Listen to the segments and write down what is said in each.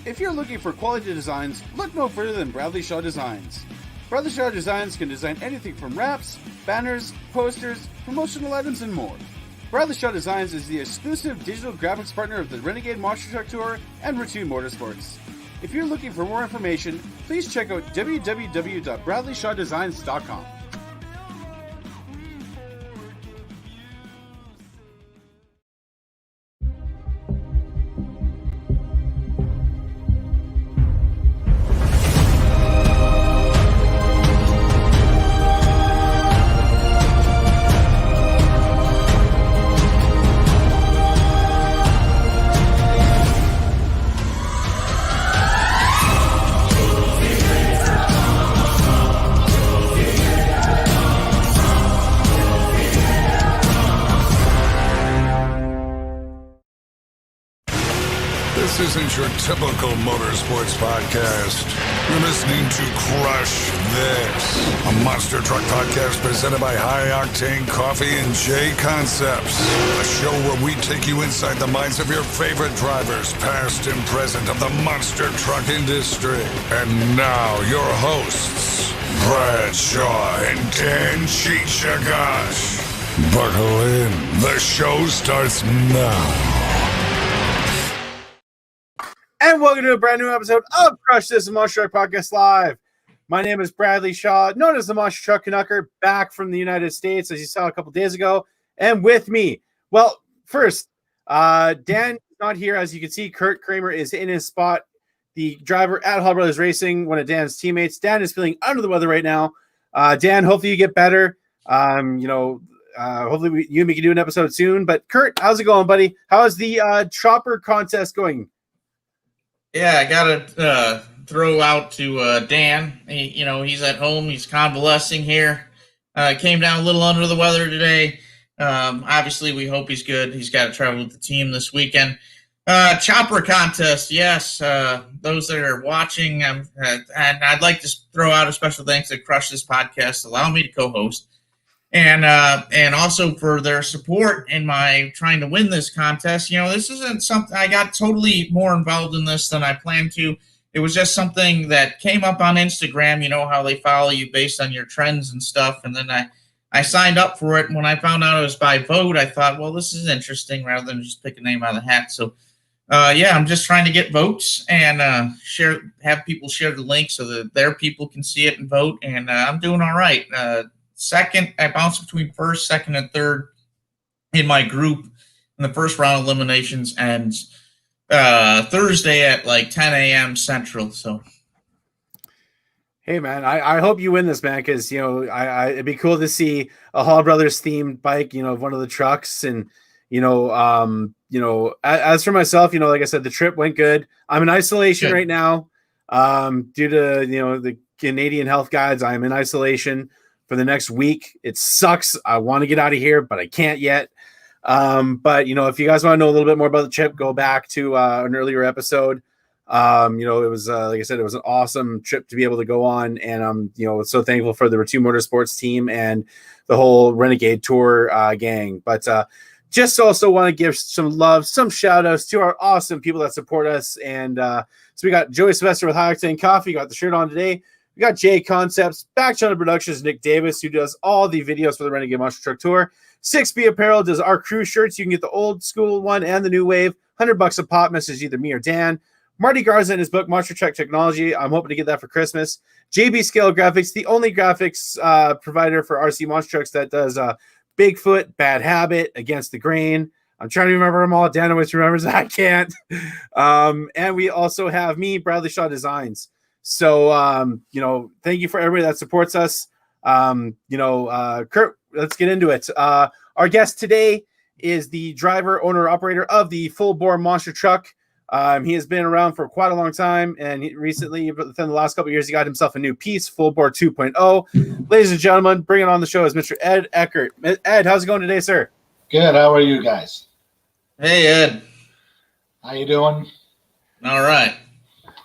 If you're looking for quality designs, look no further than Bradley Shaw Designs. Bradley Shaw Designs can design anything from wraps, banners, posters, promotional items, and more. Bradley Shaw Designs is the exclusive digital graphics partner of the Renegade Monster Truck Tour and Routine Motorsports. If you're looking for more information, please check out www.bradleyshawdesigns.com. This isn't your typical motorsports podcast. You're listening to Crush This, a monster truck podcast presented by High Octane Coffee and J Concepts. A show where we take you inside the minds of your favorite drivers, past and present, of the monster truck industry. And now, your hosts, Brad Shaw and Dan Chichagash. Buckle in. The show starts now. And welcome to a brand new episode of Crush This, a Monster Truck Podcast Live. My name is Bradley Shaw, known as the Monster Truck Canucker, back from the United States, as you saw a couple days ago. And with me, well, first, Dan is not here. As you can see, Kraehmer is in his spot, the driver at Hall Brothers Racing, one of Dan's teammates. Dan is feeling under the weather right now. Dan, hopefully you get better. Hopefully you and me can do an episode soon. But Kurt, how's it going, buddy? How is the chopper contest going? Yeah, I gotta throw out to Dan. He's at home. He's convalescing here. Came down a little under the weather today. Obviously, we hope he's good. He's got to travel with the team this weekend. Chopper contest, yes. Those that are watching, and I'd like to throw out a special thanks to Crush This Podcast, allow me to co-host. And also for their support in my trying to win this contest. This isn't something I got totally more involved in this than I planned to. It was just something that came up on Instagram. You know how they follow you based on your trends and stuff. And then I signed up for it. And when I found out it was by vote, I thought, well, this is interesting rather than just pick a name out of the hat. So, I'm just trying to get votes and have people share the link so that their people can see it and vote. And I'm doing all right. Second, I bounced between first, second, and third in my group in the first round of eliminations, and Thursday at like 10 a.m. Central. So, hey man, I hope you win this, man, because it'd be cool to see a Hall Brothers themed bike, one of the trucks, and as for myself, like I said, the trip went good. I'm in isolation right now, due to the Canadian health guides. I'm in isolation for the next week. It sucks. I want to get out of here, but I can't yet. But if you guys want to know a little bit more about the trip, go back to an earlier episode. It was like I said, it was an awesome trip to be able to go on, and I'm so thankful for the Routine Motorsports team and the whole Renegade Tour gang. But just also want to give some love, some shout outs to our awesome people that support us. And so we got Joey Sylvester with High Octane Coffee, got the shirt on today. We got J Concepts, Back Channel Productions, Nick Davis, who does all the videos for the Renegade Monster Truck Tour. 6B Apparel does our crew shirts. You can get the old school one and the new wave. $100 a pop. Message either me or Dan. Marty Garza in his book, Monster Truck Technology. I'm hoping to get that for Christmas. JB Scale Graphics, the only graphics provider for RC Monster Trucks that does Bigfoot, Bad Habit, Against the Grain. I'm trying to remember them all. Dan always remembers. I can't. And we also have me, Bradley Shaw Designs. So, thank you for everybody that supports us. Kurt, let's get into it. Our guest today is the driver, owner, operator of the Full Bore Monster Truck. He has been around for quite a long time, and recently, within the last couple of years, he got himself a new piece, Full Bore 2.0. Ladies and gentlemen, bringing on the show is Mr. Ed Eckert. Ed, how's it going today, sir? Good. How are you guys? Hey, Ed. How you doing? All right.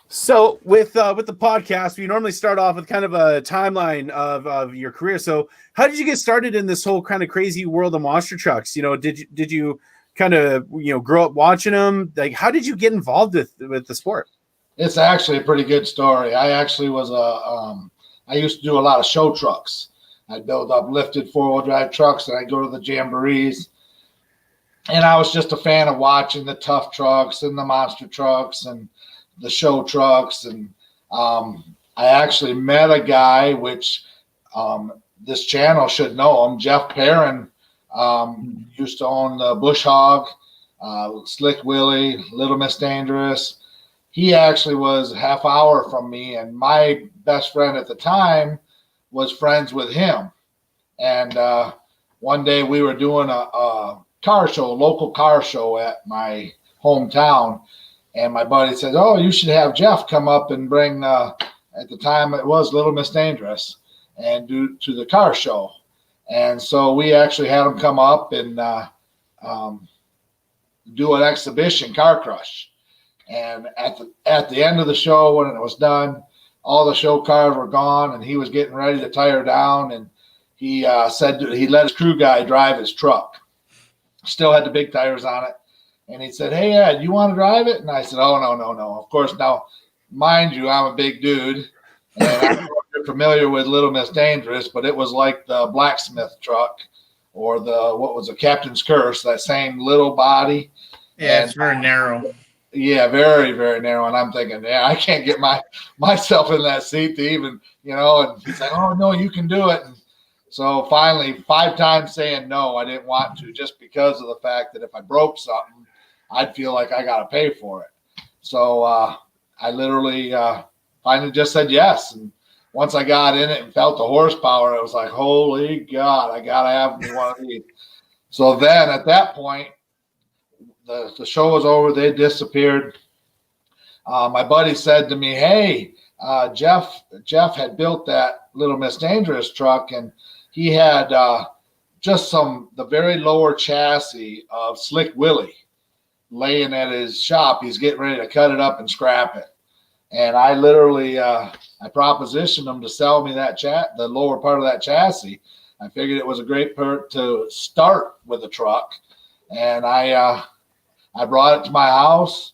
So with the podcast, we normally start off with kind of a timeline of your career. So how did you get started in this whole kind of crazy world of monster trucks? Did you kind of grow up watching them? Like, how did you get involved with the sport? It's actually a pretty good story. I actually was I used to do a lot of show trucks. I'd build up lifted 4-wheel drive trucks, and I'd go to the jamborees. And I was just a fan of watching the tough trucks and the monster trucks and the show trucks. And I actually met a guy, which this channel should know him. Jeff Perrin used to own the Bush Hog, Slick Willie, Little Miss Dangerous. He actually was a half hour from me, and my best friend at the time was friends with him. And one day we were doing a car show, local car show at my hometown, and my buddy says, "Oh, you should have Jeff come up and bring." At the time, it was Little Miss Dangerous, and do to the car show. And so we actually had him come up and do an exhibition car crush. And at the end of the show, when it was done, all the show cars were gone, and he was getting ready to tire down. And he said he let his crew guy drive his truck. Still had the big tires on it. And he said, "Hey, Ed, you want to drive it?" And I said, "Oh, no. Of course, now, mind you, I'm a big dude. And I don't know if you're familiar with Little Miss Dangerous, but it was like the blacksmith truck or what was the Captain's Curse, that same little body. Yeah, it's very narrow. Yeah, very, very narrow. And I'm thinking, yeah, I can't get myself in that seat to even, and he's like, "Oh, no, you can do it." And so finally, 5 times saying no, I didn't want to, just because of the fact that if I broke something, I'd feel like I got to pay for it. So I literally finally just said yes. And once I got in it and felt the horsepower, it was like, holy God, I got to have me one of these. So then at that point, the show was over. They disappeared. My buddy said to me, "Hey, Jeff had built that Little Miss Dangerous truck, and he had just the very lower chassis of Slick Willie laying at his shop. He's getting ready to cut it up and scrap it." And I literally I propositioned him to sell me the lower part of that chassis. I figured it was a great part to start with a truck, and I brought it to my house,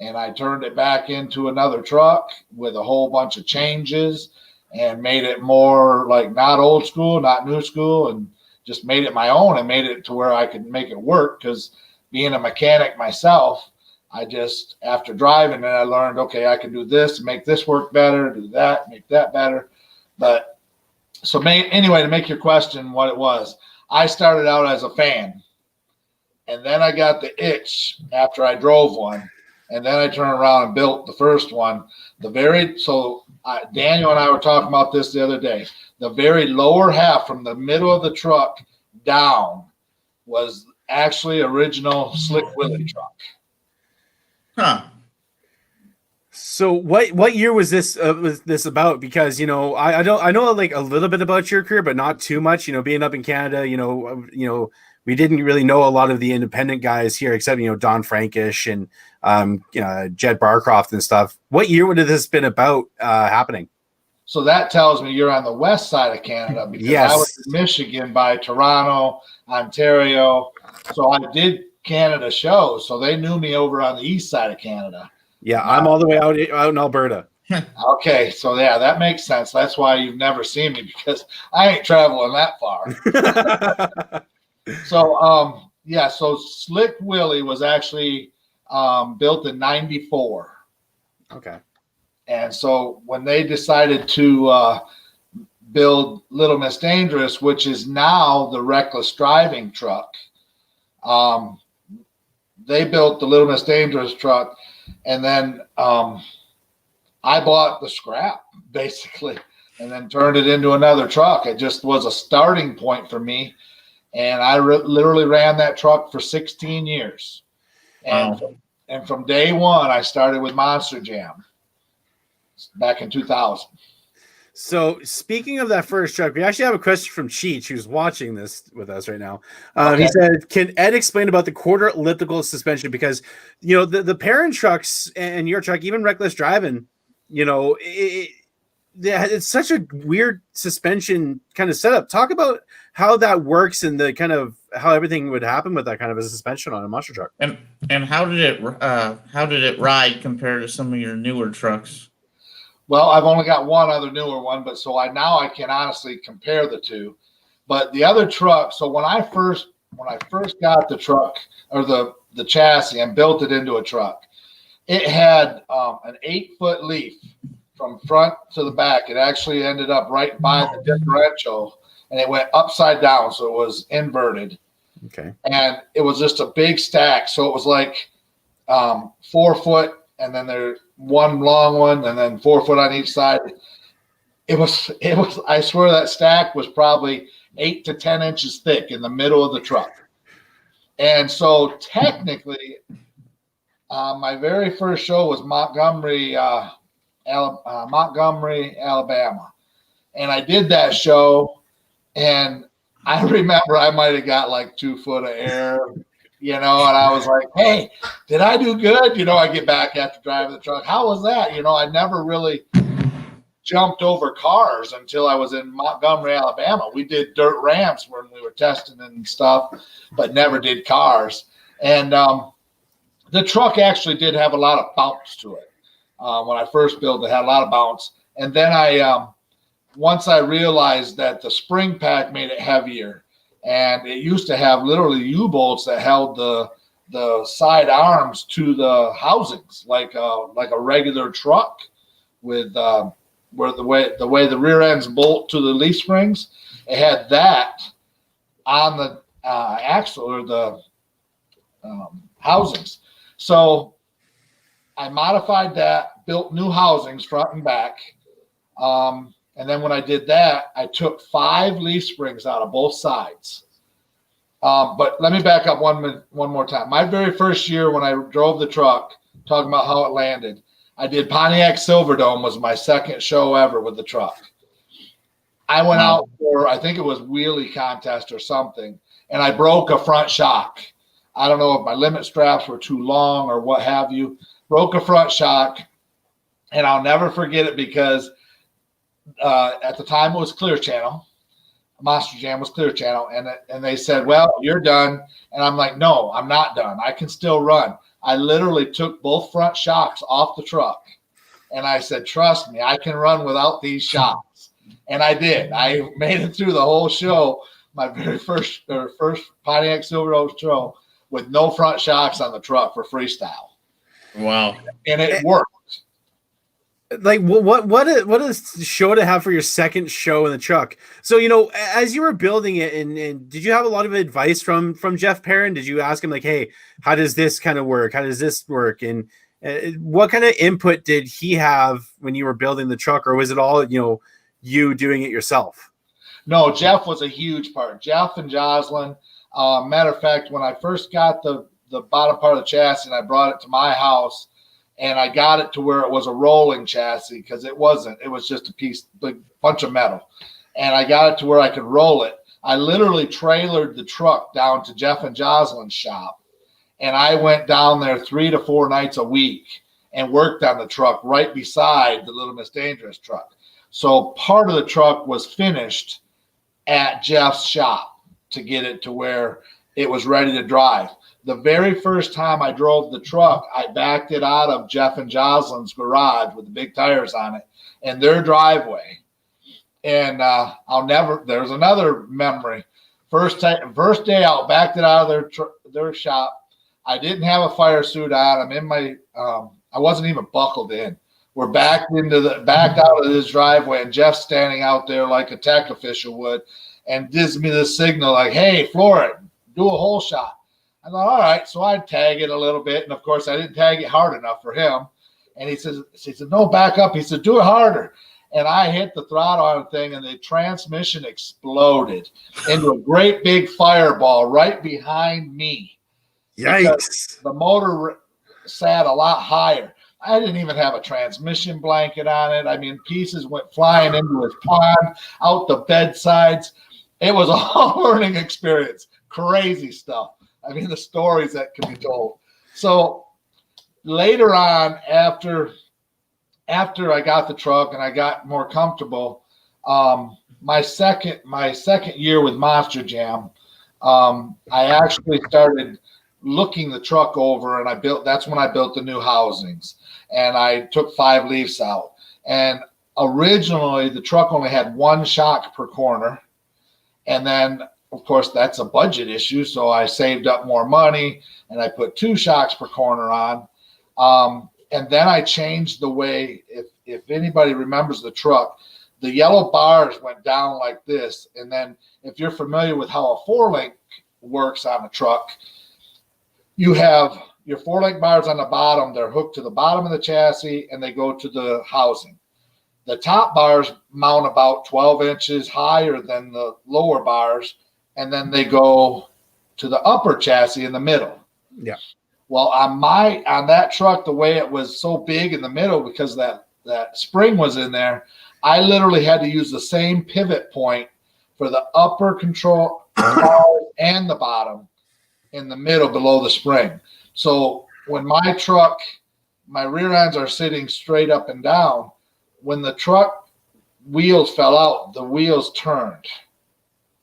and I turned it back into another truck with a whole bunch of changes and made it more like not old school, not new school, and just made it my own and made it to where I could make it work. Because being a mechanic myself, I just, after driving it, I learned, okay, I can do this, make this work better, do that, make that better. But so anyway, to make your question what it was, I started out as a fan. And then I got the itch after I drove one. And then I turned around and built the first one. Daniel and I were talking about this the other day. The very lower half from the middle of the truck down was actually original Slick Willie truck. Huh. So what year was this about? Because I know like a little bit about your career, but not too much. Being up in Canada, we didn't really know a lot of the independent guys here, except Don Frankish and Jed Barcroft and stuff. What year would have this been about happening? So that tells me you're on the west side of Canada, because yes. I was in Michigan by Toronto, Ontario. So I did Canada shows, so they knew me over on the east side of Canada. Yeah, I'm all the way out in Alberta. Okay, so yeah, that makes sense. That's why you've never seen me, because I ain't traveling that far. So Slick Willie was actually built in 94. Okay. And so when they decided to build Little Miss Dangerous, which is now the reckless driving truck, they built the Little Miss Dangerous truck, and then I bought the scrap, basically, and then turned it into another truck. It just was a starting point for me. And I literally ran that truck for 16 years. And, wow. And from day one, I started with Monster Jam back in 2000. So speaking of that first truck, we actually have a question from Cheech, who's watching this with us right now. Okay. He said, "Can Ed explain about the quarter elliptical suspension? Because, the parent trucks and your truck, even reckless driving, yeah, it's such a weird suspension kind of setup. Talk about how that works and the kind of how everything would happen with that kind of a suspension on a monster truck. And how did it ride compared to some of your newer trucks? Well, I've only got one other newer one, but so I can honestly compare the two. But the other truck, so when I first got the truck or the chassis and built it into a truck, it had an 8-foot leaf from front to the back. It actually ended up right by the differential, and it went upside down, so it was inverted. Okay. And it was just a big stack, so it was like 4 foot, and then there one long one, and then 4 foot on each side. It was. I swear that stack was probably 8 to 10 inches thick in the middle of the truck. And so technically, my very first show was Montgomery, Alabama, and I did that show, and I remember I might have got like 2 foot of air. And I was like, hey, did I do good? I get back after driving the truck. How was that? I never really jumped over cars until I was in Montgomery, Alabama. We did dirt ramps when we were testing and stuff, but never did cars. And the truck actually did have a lot of bounce to it. When I first built it, had a lot of bounce. And then once I realized that the spring pack made it heavier, and it used to have literally U-bolts that held the side arms to the housings like a regular truck with where the way the rear ends bolt to the leaf springs. It had that on the axle or the housings. So I modified that, built new housings front and back. And then when I did that, I took 5 leaf springs out of both sides. But let me back up one more time. My very first year when I drove the truck, talking about how it landed, I did Pontiac Silverdome was my second show ever with the truck. I went out for, I think it was wheelie contest or something, and I broke a front shock. I don't know if my limit straps were too long or what have you. Broke a front shock, and I'll never forget it because at the time it was Clear Channel. Monster Jam was Clear Channel, and they said, well, you're done. And I'm like, no, I'm not done. I can still run. I literally took both front shocks off the truck, and I said, trust me, I can run without these shocks. And I did. I made it through the whole show, my very first Pontiac Silverdome show, with no front shocks on the truck for freestyle. Wow. And it worked. Like what a show to have for your second show in the truck. So as you were building it, and did you have a lot of advice from Jeff Perrin? Did you ask him like, hey, how does this kind of work? How does this work? And what kind of input did he have when you were building the truck, or was it all you doing it yourself? No, Jeff was a huge part. Jeff and Jocelyn. Matter of fact, when I first got the bottom part of the chassis and I brought it to my house, and I got it to where it was a rolling chassis, because it wasn't. It was just a big bunch of metal. And I got it to where I could roll it. I literally trailered the truck down to Jeff and Jocelyn's shop. And I went down there 3 to 4 nights a week and worked on the truck right beside the Little Miss Dangerous truck. So part of the truck was finished at Jeff's shop to get it to where it was ready to drive. The very first time I drove the truck, I backed it out of Jeff and Jocelyn's garage with the big tires on it in their driveway. And there's another memory. First day out, backed it out of their shop. I didn't have a fire suit on. I'm in my, I wasn't even buckled in. We're backed out of this driveway, and Jeff's standing out there like a tech official would, and gives me the signal like, hey, floor it, do a hole shot. I thought, all right. So I tag it a little bit. And of course I didn't tag it hard enough for him. And he said, no, back up. He said, do it harder. And I hit the throttle on the thing, and the transmission exploded into a great big fireball right behind me. Yikes. The motor sat a lot higher. I didn't even have a transmission blanket on it. I mean, pieces went flying into his pond, out the bedsides. It was a whole learning experience. Crazy stuff. I mean, the stories that can be told. So later on, after after I got the truck and I got more comfortable, my second year with Monster Jam, I actually started looking the truck over, and that's when I built the new housings, and I took 5 leaves out. And originally the truck only had 1 shock per corner, and then of course that's a budget issue, so I saved up more money and I put 2 shocks per corner on. And then I changed the way, if anybody remembers the truck, the yellow bars went down like this. And then if you're familiar with how a 4-link works on a truck, you have your 4-link bars on the bottom. They're hooked to the bottom of the chassis and they go to the housing. The top bars mount about 12 inches higher than the lower bars, and then they go to the upper chassis in the middle. Yeah. Well, on that truck, the way it was so big in the middle because that spring was in there, I literally had to use the same pivot point for the upper control and the bottom in the middle below the spring. So when my truck, my rear ends are sitting straight up and down, when the truck wheels fell out, the wheels turned.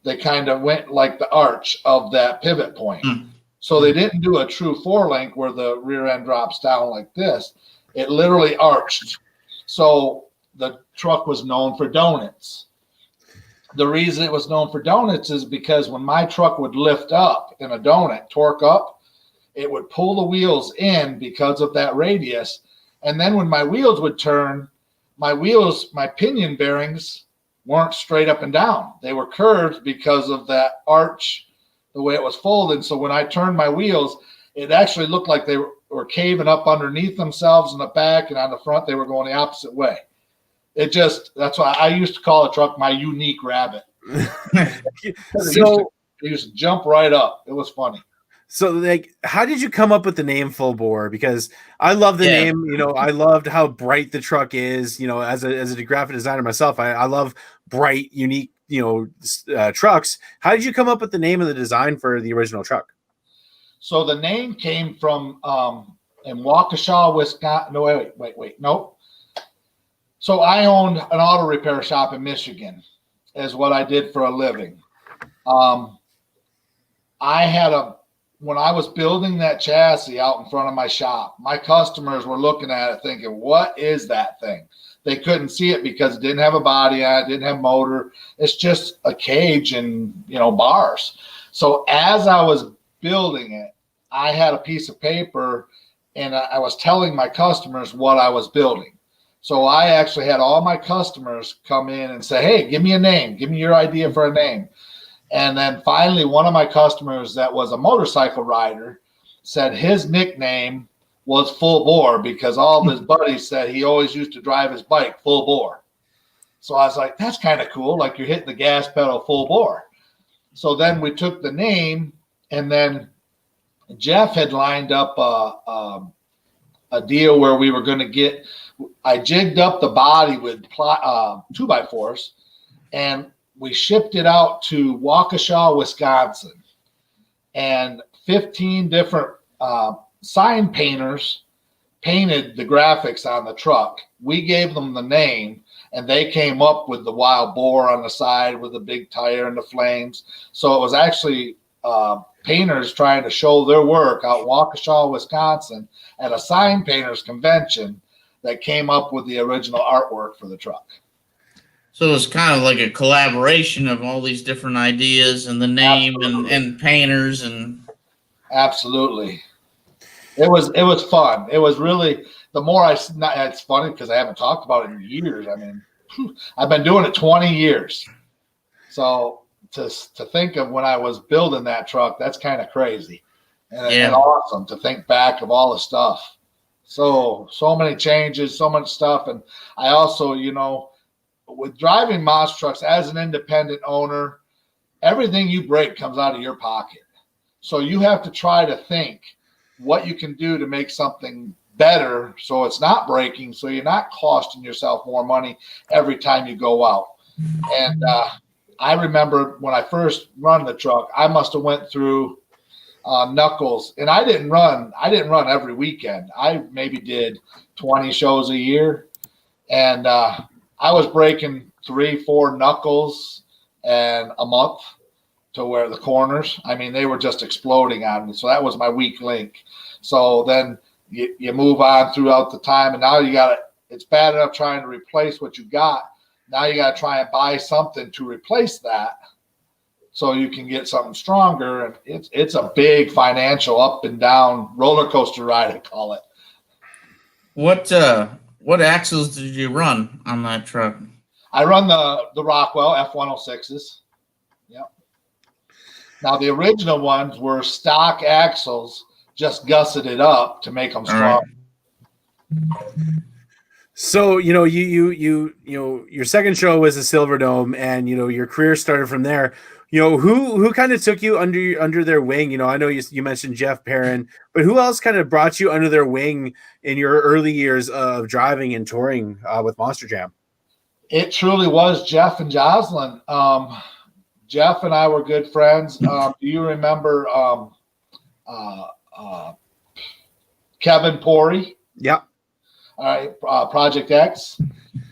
They kind of went like the arch of that pivot point. So they didn't do a true 4-link where the rear end drops down like this. It literally arched. So the truck was known for donuts. The reason it was known for donuts is because when my truck would lift up in a donut, torque up, it would pull the wheels in because of that radius. And then when my wheels would turn, my pinion bearings weren't straight up and down. They were curved because of that arch, the way it was folded. So when I turned my wheels, it actually looked like they were caving up underneath themselves in the back, and on the front, they were going the opposite way. That's why I used to call the truck my unique rabbit. It used to jump right up. It was funny. So, like, how did you come up with the name Full Bore? Because I love the name. I loved how bright the truck is. As a graphic designer myself, I love bright, unique, trucks. How did you come up with the name of the design for the original truck? So the name came from in Waukesha, Wisconsin. No, wait. Nope. So I owned an auto repair shop in Michigan, is what I did for a living. When I was building that chassis out in front of my shop, my customers were looking at it thinking, what is that thing? They couldn't see it because it didn't have a body on it, didn't have motor. It's just a cage and, bars. So as I was building it, I had a piece of paper and I was telling my customers what I was building. So I actually had all my customers come in and say, hey, give me a name. Give me your idea for a name. And then finally, one of my customers that was a motorcycle rider said his nickname was Full Bore because all of his buddies said he always used to drive his bike full bore. So I was like, that's kind of cool. Like you're hitting the gas pedal full bore. So then we took the name, and then Jeff had lined up a deal where we were going to I jigged up the body with 2x4s, and we shipped it out to Waukesha, Wisconsin, and 15 different sign painters painted the graphics on the truck. We gave them the name, and they came up with the wild boar on the side with the big tire and the flames. So it was actually painters trying to show their work out in Waukesha, Wisconsin at a sign painters convention that came up with the original artwork for the truck. So it's kind of like a collaboration of all these different ideas and the name and painters and. Absolutely. It was fun. It was really, it's funny because I haven't talked about it in years. I mean, I've been doing it 20 years. So to think of when I was building that truck, that's kind of crazy and awesome to think back of all the stuff. So many changes, so much stuff. And I also, with driving monster trucks as an independent owner, everything you break comes out of your pocket. So you have to try to think what you can do to make something better so it's not breaking, so you're not costing yourself more money every time you go out. And I remember when I first run the truck, I must have went through Knuckles, and I didn't run every weekend. I maybe did 20 shows a year. And I was breaking 3-4 knuckles and a month to where the corners, I mean, they were just exploding on me. So that was my weak link. So then you move on throughout the time, and now you got to, it's bad enough trying to replace what you got. Now you got to try and buy something to replace that so you can get something stronger. And it's a big financial up and down roller coaster ride, I call it. What axles did you run on that truck? I run the Rockwell F106s. Yep. Now the original ones were stock axles, just gusseted up to make them strong. Right. So, your second show was the Silver Dome, and, your career started from there. Who kind of took you under their wing? I know you mentioned Jeff Perrin, but who else kind of brought you under their wing in your early years of driving and touring with Monster Jam? It truly was Jeff and Jocelyn. Jeff and I were good friends. Do you remember Kevin Pori? Yeah. All right, Project X.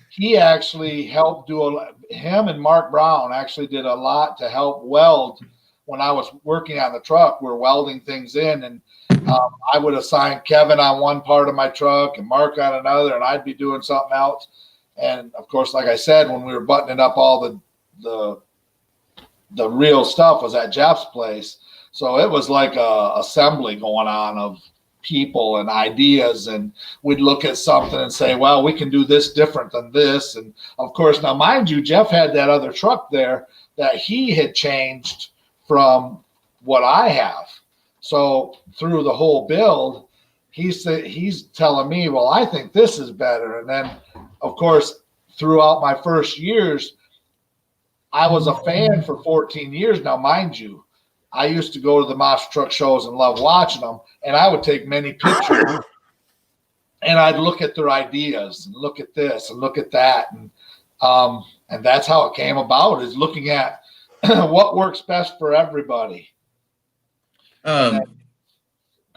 He actually helped him and Mark Brown actually did a lot to help weld when I was working on the truck. We're welding things in, and I would assign Kevin on one part of my truck and Mark on another, and I'd be doing something else. And of course, like I said, when we were buttoning up all the real stuff was at Jeff's place. So it was like a assembly going on of people and ideas, and we'd look at something and say, well, we can do this different than this. And of course, now mind you, Jeff had that other truck there that he had changed from what I have. So through the whole build, he's telling me, well, I think this is better. And then of course, throughout my first years, I was a fan for 14 years now, mind you. I used to go to the monster truck shows and love watching them, and I would take many pictures, and I'd look at their ideas and look at this and look at that, and that's how it came about, is looking at what works best for everybody. Go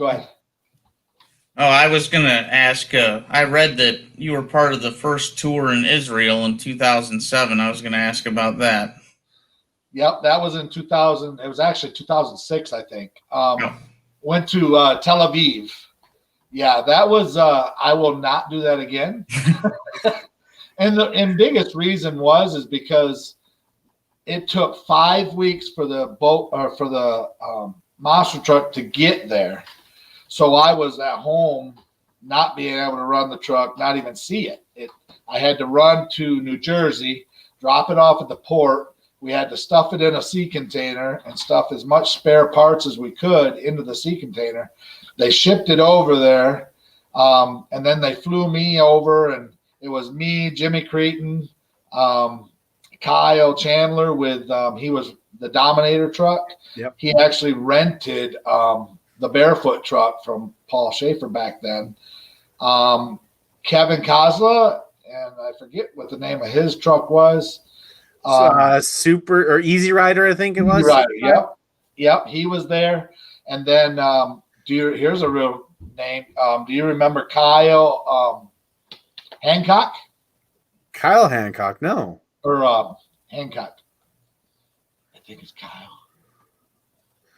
ahead. Oh, I was going to ask, I read that you were part of the first tour in Israel in 2007. I was going to ask about that. Yep, that was in 2000. It was actually 2006, I think. Went to Tel Aviv. Yeah, that was, I will not do that again. And the biggest reason is because it took 5 weeks for the boat or for the monster truck to get there. So I was at home, not being able to run the truck, not even see it. I had to run to New Jersey, drop it off at the port. We had to stuff it in a sea container and stuff as much spare parts as we could into the sea container. They shipped it over there, and then they flew me over, and it was me, Jimmy Cretin, Kyle Chandler with he was the Dominator truck. Yep. He actually rented the Barefoot truck from Paul Schaefer back then. Kevin Kozla, and I forget what the name of his truck was. Super or Easy Rider, I think it was. Right. Yep. He was there. And then here's a real name. Do you remember Kyle Hancock? Kyle Hancock, no. Or Hancock. I think it's Kyle.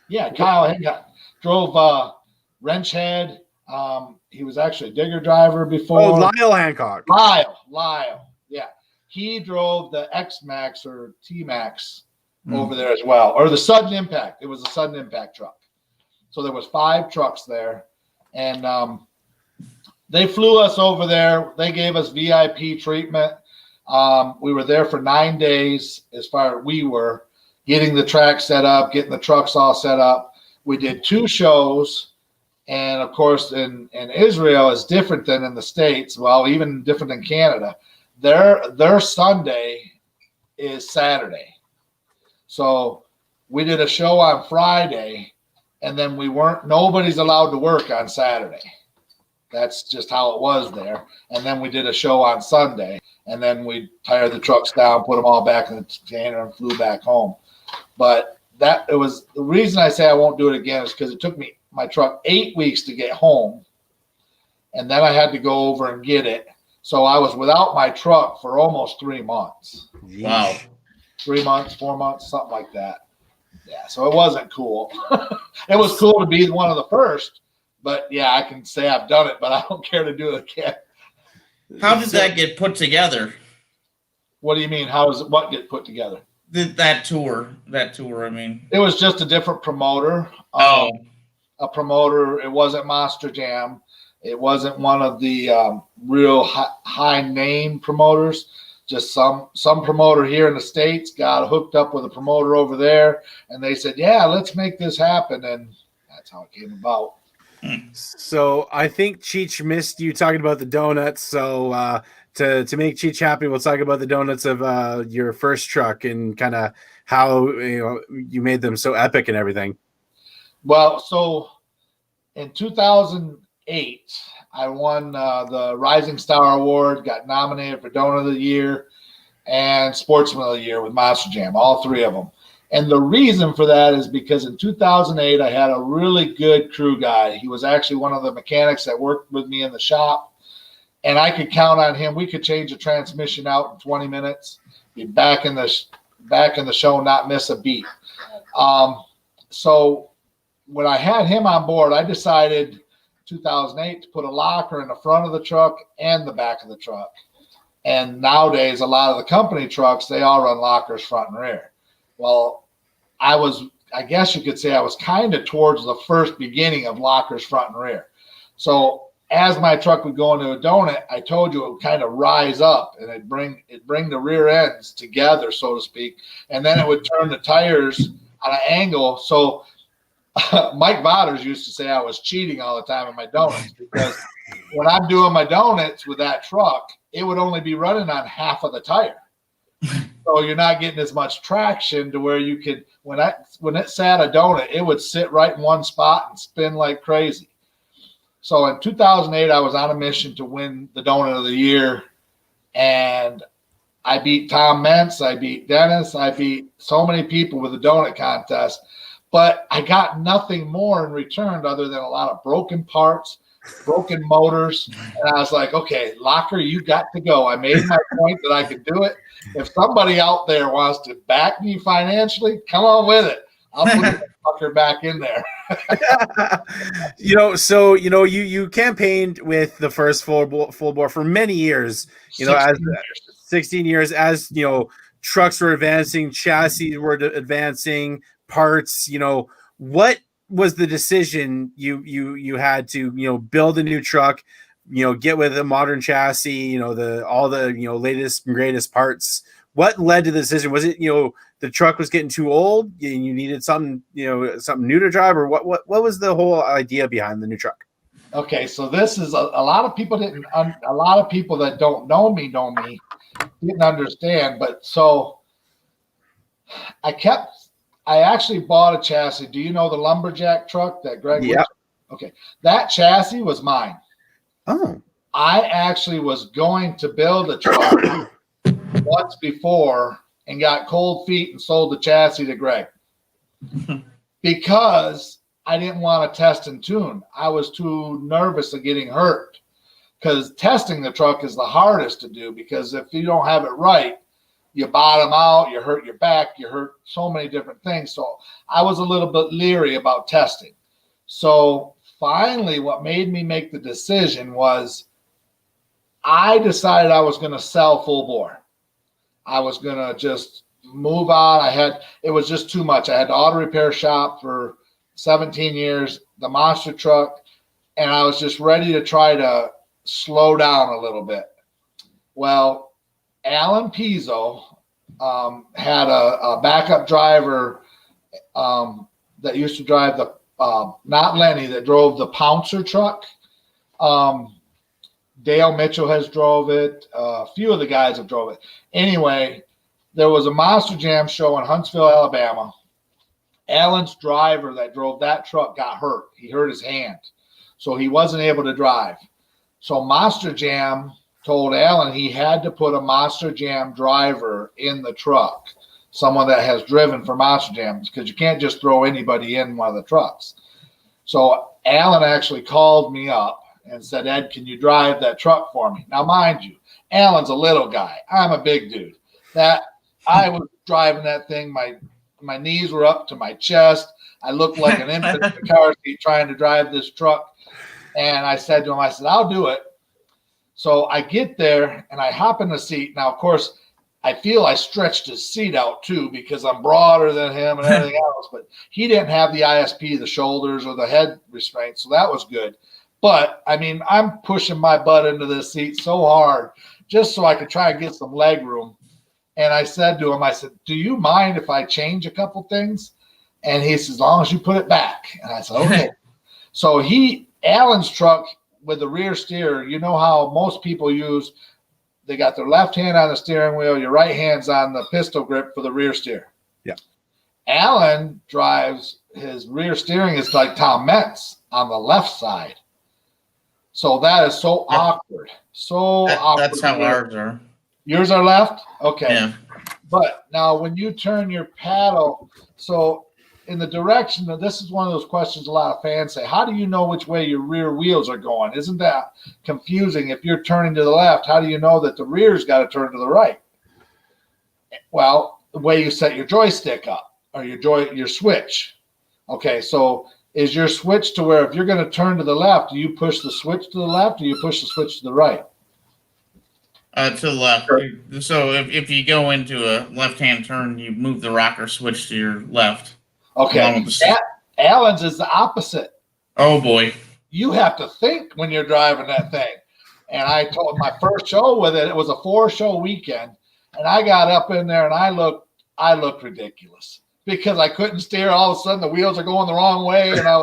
Yeah, Kyle Hancock. Drove wrench head. He was actually a digger driver before. Oh, Lyle Hancock. Lyle. Yeah. He drove the X-Max or T-Max over there as well, or the Sudden Impact. It was a Sudden Impact truck. So there was 5 trucks there, and they flew us over there. They gave us VIP treatment. We were there for 9 days as far as we were, getting the track set up, getting the trucks all set up. We did 2 shows, and of course in Israel is different than in the States, well, even different than Canada. Their Sunday is Saturday. So we did a show on Friday, and then nobody's allowed to work on Saturday. That's just how it was there. And then we did a show on Sunday, and then we tired the trucks down, put them all back in the container, and flew back home. But it was the reason I say I won't do it again is because it took my truck 8 weeks to get home, and then I had to go over and get it. So I was without my truck for almost 3 months. Wow. 3 months, 4 months, something like that. Yeah, so it wasn't cool. It was cool to be one of the first, but yeah, I can say I've done it, but I don't care to do it again. How did that get put together? What do you mean? How does what get put together? That tour, I mean. It was just a different promoter. Oh. A promoter. It wasn't Monster Jam. It wasn't one of the real high name promoters. Just some promoter here in the States got hooked up with a promoter over there, and they said, yeah, let's make this happen. And that's how it came about. So I think Cheech missed you talking about the donuts. So to make Cheech happy, we'll talk about the donuts of your first truck and kind of how you made them so epic and everything. Well, so in 2008, I won the Rising Star Award, got nominated for Donut of the Year and Sportsman of the Year with Monster Jam, all three of them. And the reason for that is because in 2008, I had a really good crew guy. He was actually one of the mechanics that worked with me in the shop, and I could count on him. We could change a transmission out in 20 minutes, be back in the show, not miss a beat. So when I had him on board, I decided 2008 to put a locker in the front of the truck and the back of the truck. And nowadays, a lot of the company trucks, they all run lockers front and rear. Well, I guess you could say I was kind of towards the first beginning of lockers front and rear. So as my truck would go into a donut, I told you it would kind of rise up and it'd bring the rear ends together, so to speak. And then it would turn the tires on an angle. So Mike Botters used to say I was cheating all the time in my donuts, because when I'm doing my donuts with that truck, it would only be running on half of the tire. So you're not getting as much traction to where you could, when it sat a donut, it would sit right in one spot and spin like crazy. So in 2008, I was on a mission to win the Donut of the Year, and I beat Tom Mentz, I beat Dennis, I beat so many people with the donut contest, but I got nothing more in return other than a lot of broken parts, broken motors. And I was like, okay, locker, you got to go. I made my point that I could do it. If somebody out there wants to back me financially, come on with it. I'll put the fucker back in there. You campaigned with the first full bore for many years, as 16 years, as trucks were advancing, chassis were advancing, parts, what was the decision you had to, build a new truck, get with a modern chassis, all the latest and greatest parts? What led to the decision? Was it, the truck was getting too old and you needed something, something new to drive, or what was the whole idea behind the new truck? Okay. So this is a lot of people a lot of people that don't know me didn't understand. But so I actually bought a chassis. Do you know the lumberjack truck that Greg? Yeah. Okay. That chassis was mine. Oh. I actually was going to build a truck once before and got cold feet and sold the chassis to Greg because I didn't want to test and tune. I was too nervous of getting hurt, because testing the truck is the hardest to do, because if you don't have it right, you bottom out, you hurt your back, you hurt so many different things. So I was a little bit leery about testing. So finally, what made me make the decision was I decided I was going to sell full bore. I was going to just move on. It was just too much. I had the auto repair shop for 17 years, the monster truck, and I was just ready to try to slow down a little bit. Well, Alan Pizzo had a backup driver that used to drive the, not Lenny, that drove the Pouncer truck. Dale Mitchell has drove it. A few of the guys have drove it. Anyway, there was a Monster Jam show in Huntsville, Alabama. Alan's driver that drove that truck got hurt. He hurt his hand, so he wasn't able to drive. So Monster Jam told Alan he had to put a Monster Jam driver in the truck, someone that has driven for Monster Jam, because you can't just throw anybody in one of the trucks. So Alan actually called me up and said, Ed, can you drive that truck for me? Now, mind you, Alan's a little guy. I'm a big dude. That I was driving that thing. My knees were up to my chest. I looked like an infant in the car seat trying to drive this truck. And I said to him, I said, I'll do it. So I get there and I hop in the seat. Now, of course, I feel I stretched his seat out too because I'm broader than him and everything else. But he didn't have the ISP, the shoulders or the head restraint. So that was good. But, I mean, I'm pushing my butt into this seat so hard just so I could try and get some leg room. And I said to him, I said, do you mind if I change a couple things? And he says, as long as you put it back. And I said, okay. So Alan's truck with the rear steer, you know how most people use, they got their left hand on the steering wheel, your right hand's on the pistol grip for the rear steer. Yeah. Alan drives, his rear steering is like Tom Mentz on the left side. So that is so awkward. Awkward. That's how ours are. Yours are left? Okay. Yeah. But now when you turn your paddle, so in the direction of, this is one of those questions a lot of fans say, how do you know which way your rear wheels are going? Isn't that confusing? If you're turning to the left, how do you know that the rear's got to turn to the right? Well, the way you set your joystick up or your switch. Okay, so is your switch to where if you're going to turn to the left, do you push the switch to the left or you push the switch to the right? To the left. So if you go into a left-hand turn, you move the rocker switch to your left. Okay. Alan's is the opposite. Oh, boy. You have to think when you're driving that thing. And I told my first show with it, it was a 4-show weekend. And I got up in there and I looked ridiculous because I couldn't steer. All of a sudden the wheels are going the wrong way. And I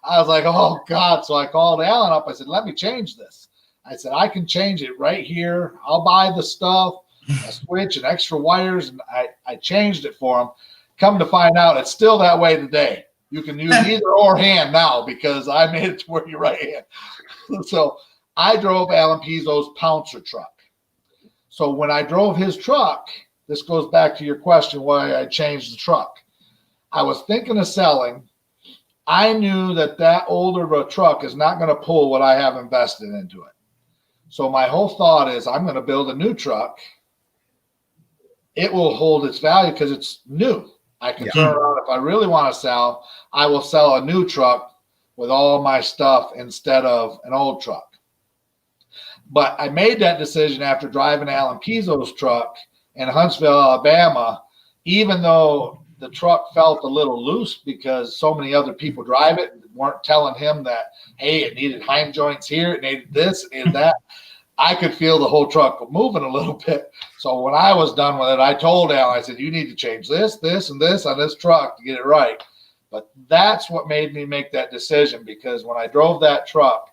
was like, oh God. So I called Alan up. I said, let me change this. I said, I can change it right here. I'll buy the stuff, a switch and extra wires. And I changed it for him. Come to find out, it's still that way today. You can use either or hand now because I made it to where you're right hand. So I drove Alan Pizzo's Pouncer truck. So when I drove his truck, this goes back to your question why I changed the truck. I was thinking of selling. I knew that older of a truck is not going to pull what I have invested into it. So my whole thought is I'm going to build a new truck. It will hold its value because it's new. I can turn around if I really want to sell. I will sell a new truck with all my stuff instead of an old truck. But I made that decision after driving Alan Pizzo's truck in Huntsville, Alabama, even though the truck felt a little loose because so many other people drive it and weren't telling him that, hey, it needed hind joints here, it needed this, it needed that. I could feel the whole truck moving a little bit. So when I was done with it, I told Alan, I said, you need to change this, and this on this truck to get it right. But that's what made me make that decision because when I drove that truck,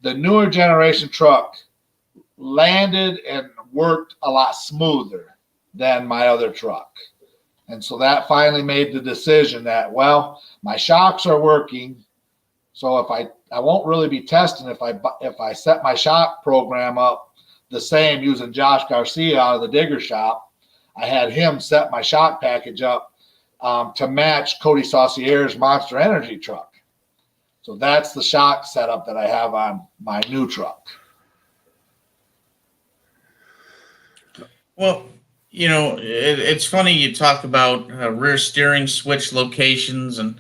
the newer generation truck landed and worked a lot smoother than my other truck. And so that finally made the decision that, well, my shocks are working. So if I won't really be testing if I set my shock program up the same using Josh Garcia out of the Digger Shop. I had him set my shock package up to match Cody Saucier's Monster Energy truck. So that's the shock setup that I have on my new truck. Well, you know, it's funny you talk about rear steering switch locations and,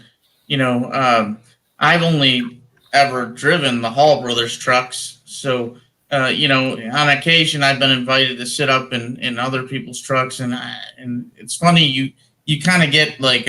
you know, I've only ever driven the Hall Brothers trucks. So, you know, on occasion I've been invited to sit up in other people's trucks. And it's funny, you kind of get like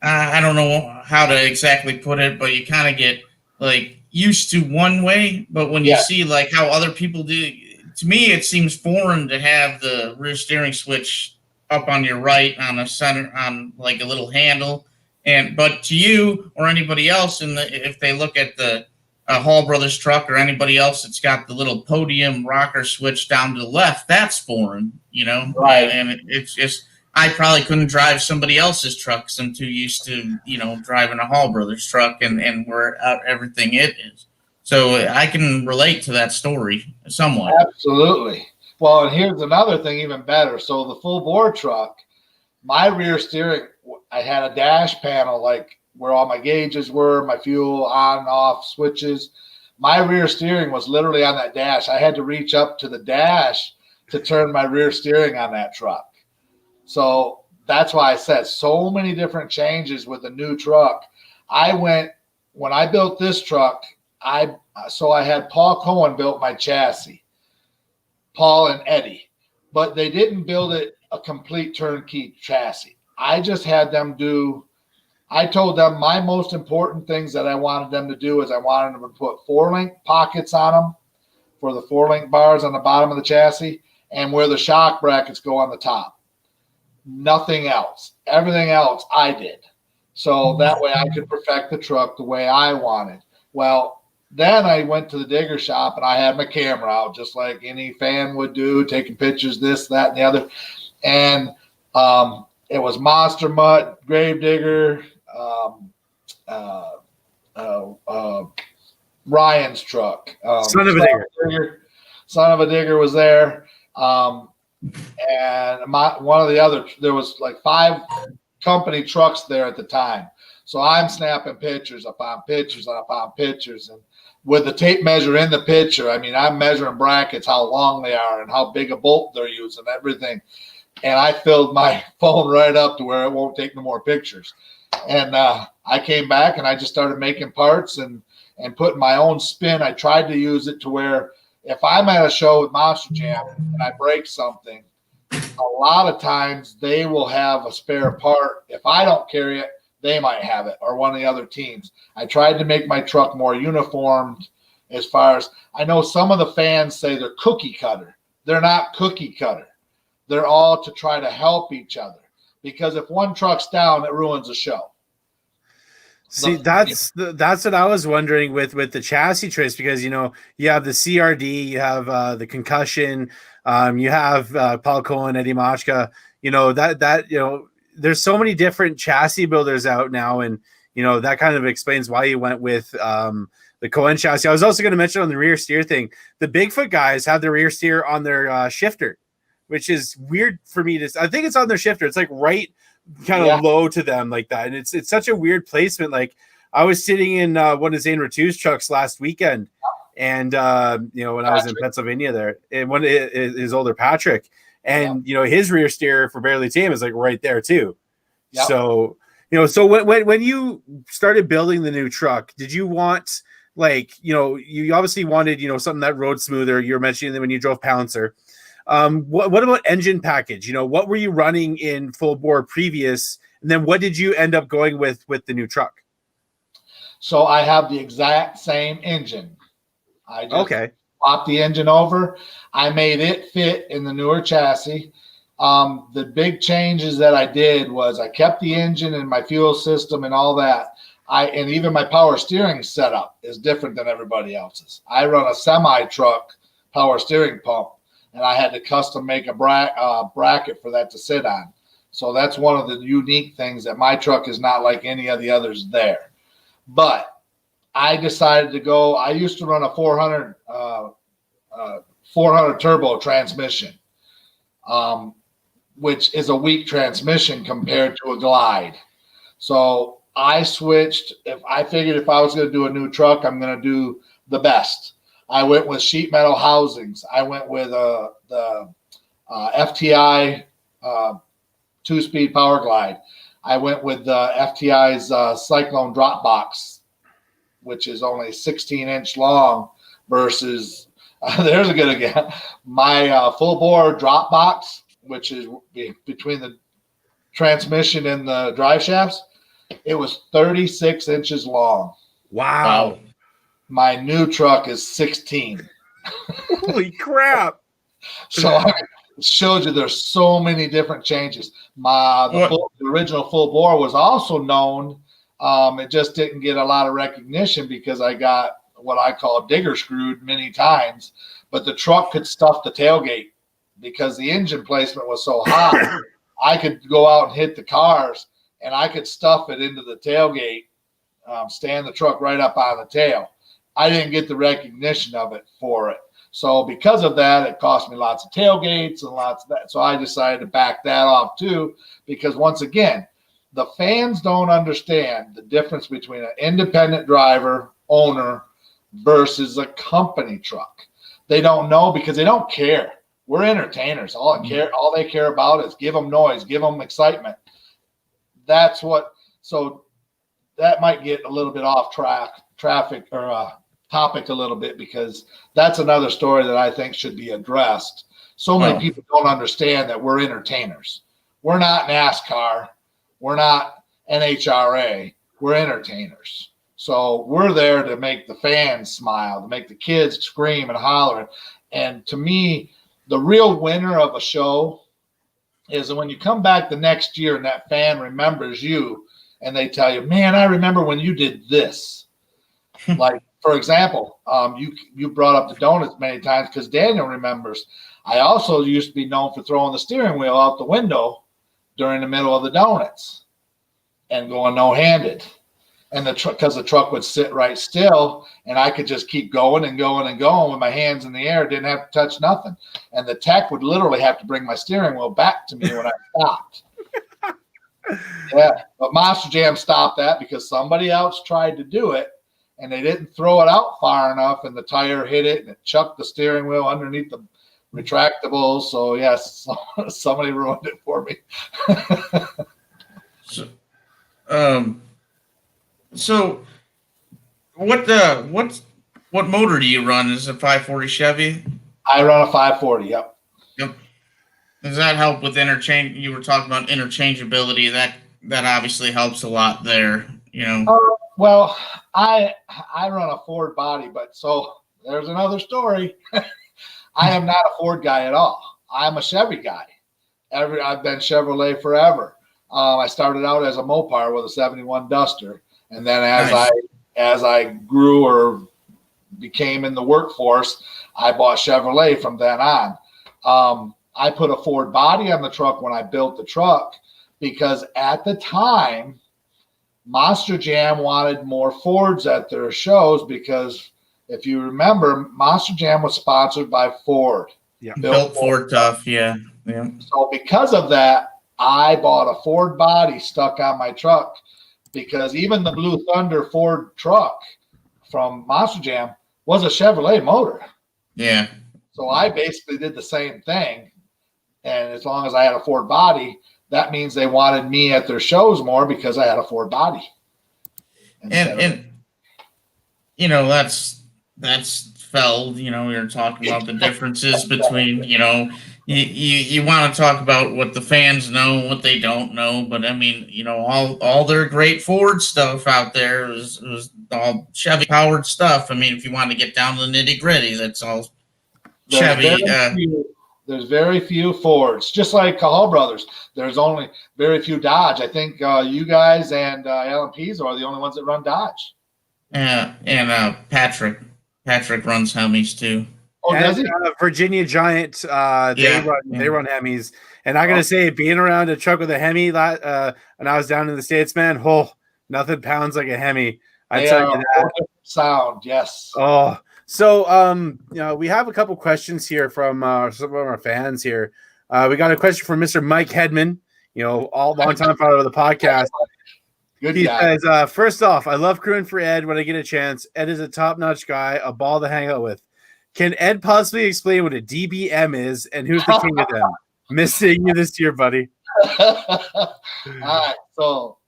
I don't know how to exactly put it, but you kind of get like used to one way. But when you see like how other people do, to me, it seems foreign to have the rear steering switch up on your right on a center, on like a little handle. But to you or anybody else, if they look at the Hall Brothers truck or anybody else that's got the little podium rocker switch down to the left, that's foreign, you know? Right. And it's just, I probably couldn't drive somebody else's truck because I'm too used to, you know, driving a Hall Brothers truck and where everything it is. So I can relate to that story somewhat. Absolutely. Well, and here's another thing even better. So the full bore truck, my rear steering, I had a dash panel like where all my gauges were, my fuel on and off switches. My rear steering was literally on that dash. I had to reach up to the dash to turn my rear steering on that truck. So that's why I said so many different changes with the new truck. When I built this truck, I had Paul Cohen built my chassis, Paul and Eddie, but they didn't build it a complete turnkey chassis. I just had them I told them my most important things that I wanted them to do is I wanted them to put 4-link pockets on them for the 4-link bars on the bottom of the chassis and where the shock brackets go on the top. Nothing else. Everything else I did. So that way I could perfect the truck the way I wanted. Well, then I went to the digger shop and I had my camera out just like any fan would do, taking pictures, this, that, and the other. And it was Monster Mutt, Gravedigger, Ryan's truck. Son of a digger. Son of a digger was there. And one of the other, there was like 5 company trucks there at the time. So I'm snapping pictures upon pictures upon pictures. And with the tape measure in the picture, I mean, I'm measuring brackets, how long they are and how big a bolt they're using, everything. And I filled my phone right up to where it won't take no more pictures. And I came back and I just started making parts and putting my own spin. I tried to use it to where if I'm at a show with Monster Jam and I break something, a lot of times they will have a spare part. If I don't carry it, they might have it, or one of the other teams. I tried to make my truck more uniformed as far as I know. Some of the fans say they're cookie cutter. They're not cookie cutter. They're all to try to help each other, because if one truck's down, it ruins the show. See, that's what I was wondering with the chassis trace, because you have the CRD, you have the concussion, you have Paul Cohen, Eddie Machka. There's so many different chassis builders out now, and that kind of explains why you went with the Cohen chassis. I was also going to mention on the rear steer thing, the Bigfoot guys have the rear steer on their shifter, which is weird for me to. I think it's on their shifter. It's like right kind of low to them like that, and it's such a weird placement. Like I was sitting in one of Zane Ratu's trucks last weekend, and when I was in Pennsylvania there, and one his older Patrick, and his rear steer for Barely Tame is like right there too. Yep. So so when you started building the new truck, did you want you obviously wanted something that rode smoother. You were mentioning that when you drove Pouncer. What about engine package? What were you running in full bore previous, and then what did you end up going with the new truck? So I have the exact same engine. I just swapped the engine over. I made it fit in the newer chassis. The big changes that I did was I kept the engine and my fuel system and all that. And even my power steering setup is different than everybody else's. I run a semi truck power steering pump, and I had to custom make a bracket for that to sit on. So that's one of the unique things, that my truck is not like any of the others there. But I decided to go. I used to run a 400 turbo transmission, which is a weak transmission compared to a Glide. So I switched. I figured if I was going to do a new truck, I'm going to do the best. I went with sheet metal housings. I went with the FTI 2-speed Power Glide. I went with the FTI's Cyclone drop box, which is only 16-inch long versus there's a good again. My full bore drop box, which is between the transmission and the drive shafts, it was 36 inches long. Wow. My new truck is 16. Holy crap. So I showed you there's so many different changes. The original full bore was also known. It just didn't get a lot of recognition because I got what I call digger screwed many times. But the truck could stuff the tailgate because the engine placement was so high. I could go out and hit the cars, and I could stuff it into the tailgate, stand the truck right up on the tail. I didn't get the recognition of it for it. So because of that, it cost me lots of tailgates and lots of that. So I decided to back that off too, because once again, the fans don't understand the difference between an independent driver, owner, versus a company truck. They don't know because they don't care. We're entertainers. All they care about is give them noise, give them excitement. That's what. So that might get a little bit off traffic or topic a little bit, because that's another story that I think should be addressed. So many people don't understand that we're entertainers. We're not NASCAR. We're not NHRA. We're entertainers. So we're there to make the fans smile, to make the kids scream and holler. And to me, the real winner of a show is when you come back the next year and that fan remembers you and they tell you, man, I remember when you did this. Like, for example, you brought up the donuts many times because Daniel remembers. I also used to be known for throwing the steering wheel out the window during the middle of the donuts and going no-handed. And because the truck would sit right still, and I could just keep going and going and going with my hands in the air, didn't have to touch nothing. And the tech would literally have to bring my steering wheel back to me when I stopped. Yeah, but Monster Jam stopped that because somebody else tried to do it, and they didn't throw it out far enough, and the tire hit it, and it chucked the steering wheel underneath the retractables. So yes, somebody ruined it for me. So what motor do you run? Is it a 540 Chevy? I run a 540. Yep. Does that help with interchange? You were talking about interchangeability. That obviously helps a lot there. Well, I run a Ford body, but so there's another story. I am not a Ford guy at all. I'm a Chevy guy. I've been Chevrolet forever. I started out as a Mopar with a 71 Duster. And then as I grew or became in the workforce, I bought Chevrolet from then on. I put a Ford body on the truck when I built the truck because at the time, Monster Jam wanted more Fords at their shows because if you remember, Monster Jam was sponsored by Ford. Yeah, built Ford tough. Yeah. So because of that, I bought a Ford body stuck on my truck. Because even the Blue Thunder Ford truck from Monster Jam was a Chevrolet motor. Yeah. So I basically did the same thing. And as long as I had a Ford body, that means they wanted me at their shows more because I had a Ford body. And that's felled. We were talking about the differences between, you want to talk about what the fans know, what they don't know, but I mean, all their great Ford stuff out there was all Chevy powered stuff. I mean, if you want to get down to the nitty gritty, that's all Chevy. There's very few Fords, just like Cahal Brothers. There's only very few Dodge. I think you guys and LMPs are the only ones that run Dodge. And Patrick runs Hemis too. Oh, does he? Virginia Giant, they run Hemis. And I'm gonna say, being around a truck with a Hemi, when I was down in the States, man, nothing pounds like a Hemi. I tell you that. Sound, yes. Oh, so we have a couple questions here from some of our fans here. We got a question from Mr. Mike Hedman. Long time follower of the podcast. Good he guy. says, first off, I love crewing for Ed when I get a chance. Ed is a top-notch guy, a ball to hang out with. Can Ed possibly explain what a DBM is and who's the king of them? Missing you this year, buddy. All right, so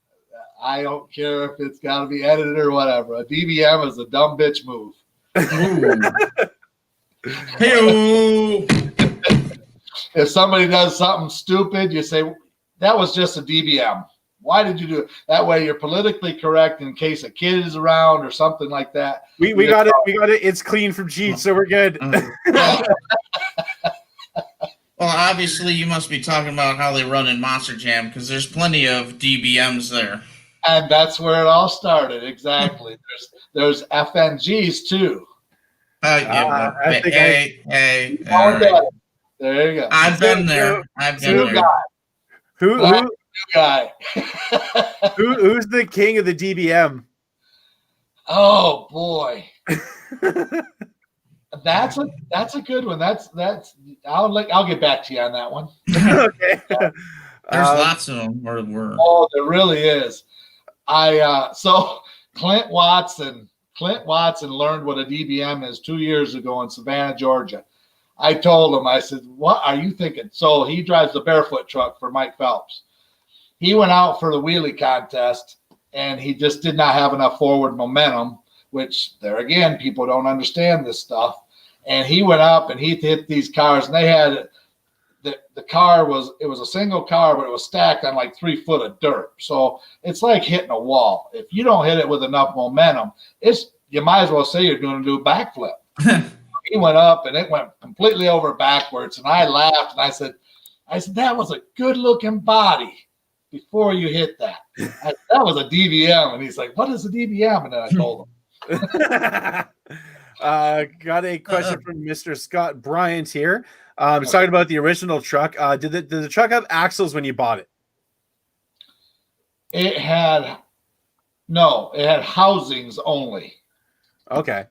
I don't care if it's got to be edited or whatever. A DBM is a dumb bitch move. Hey-o. If somebody does something stupid, you say, that was just a DBM. Why did you do it? That way you're politically correct in case a kid is around or something like that. We got it. We got it. It's clean from cheats, so we're good. Well, obviously you must be talking about how they run in Monster Jam because there's plenty of DBMs there. And that's where it all started. Exactly. There's FNGs too. Hey. There you go. I've been there. Who guy. Who's the king of the DBM? Oh boy. That's a good one. That's I'll get back to you on that one. Okay. There's lots of them. Oh, there really is. So Clint Watson, Clint Watson learned what a DBM is 2 years ago in Savannah, Georgia. I told him, I said, what are you thinking? So he drives the barefoot truck for Mike Phelps. He went out for the wheelie contest, and he just did not have enough forward momentum, which there again, people don't understand this stuff. And he went up and he hit these cars, and they had the car was a single car, but it was stacked on like 3 foot of dirt. So it's like hitting a wall. If you don't hit it with enough momentum, you might as well say you're going to do a backflip. He went up and it went completely over backwards, and I laughed and I said, that was a good looking body before you hit that. That was a DBM. And he's like, what is a DBM? And then I told him. Got a question from Mr. Scott Bryant here. He's talking about the original truck. Did the truck have axles when you bought it? It had housings only. Okay.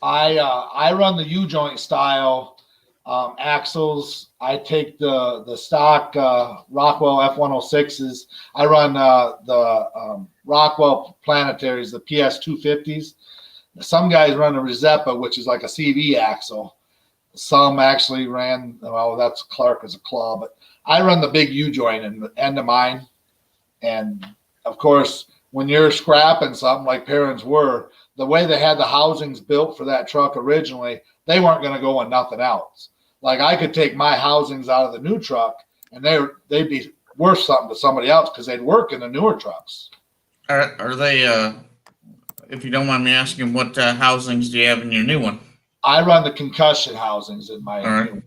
I run the U-joint style axles. I take the stock Rockwell F106s. I run the Rockwell Planetaries, the PS250s. Some guys run a Rizeppa, which is like a CV axle. Some actually ran, that's Clark as a claw, but I run the big U-joint in the end of mine. And of course, when you're scrapping something like parents were, the way they had the housings built for that truck originally, they weren't going to go on nothing else. Like I could take my housings out of the new truck and they'd be worth something to somebody else because they'd work in the newer trucks. Are they, if you don't mind me asking, what housings do you have in your new one? I run the concussion housings in my. All right.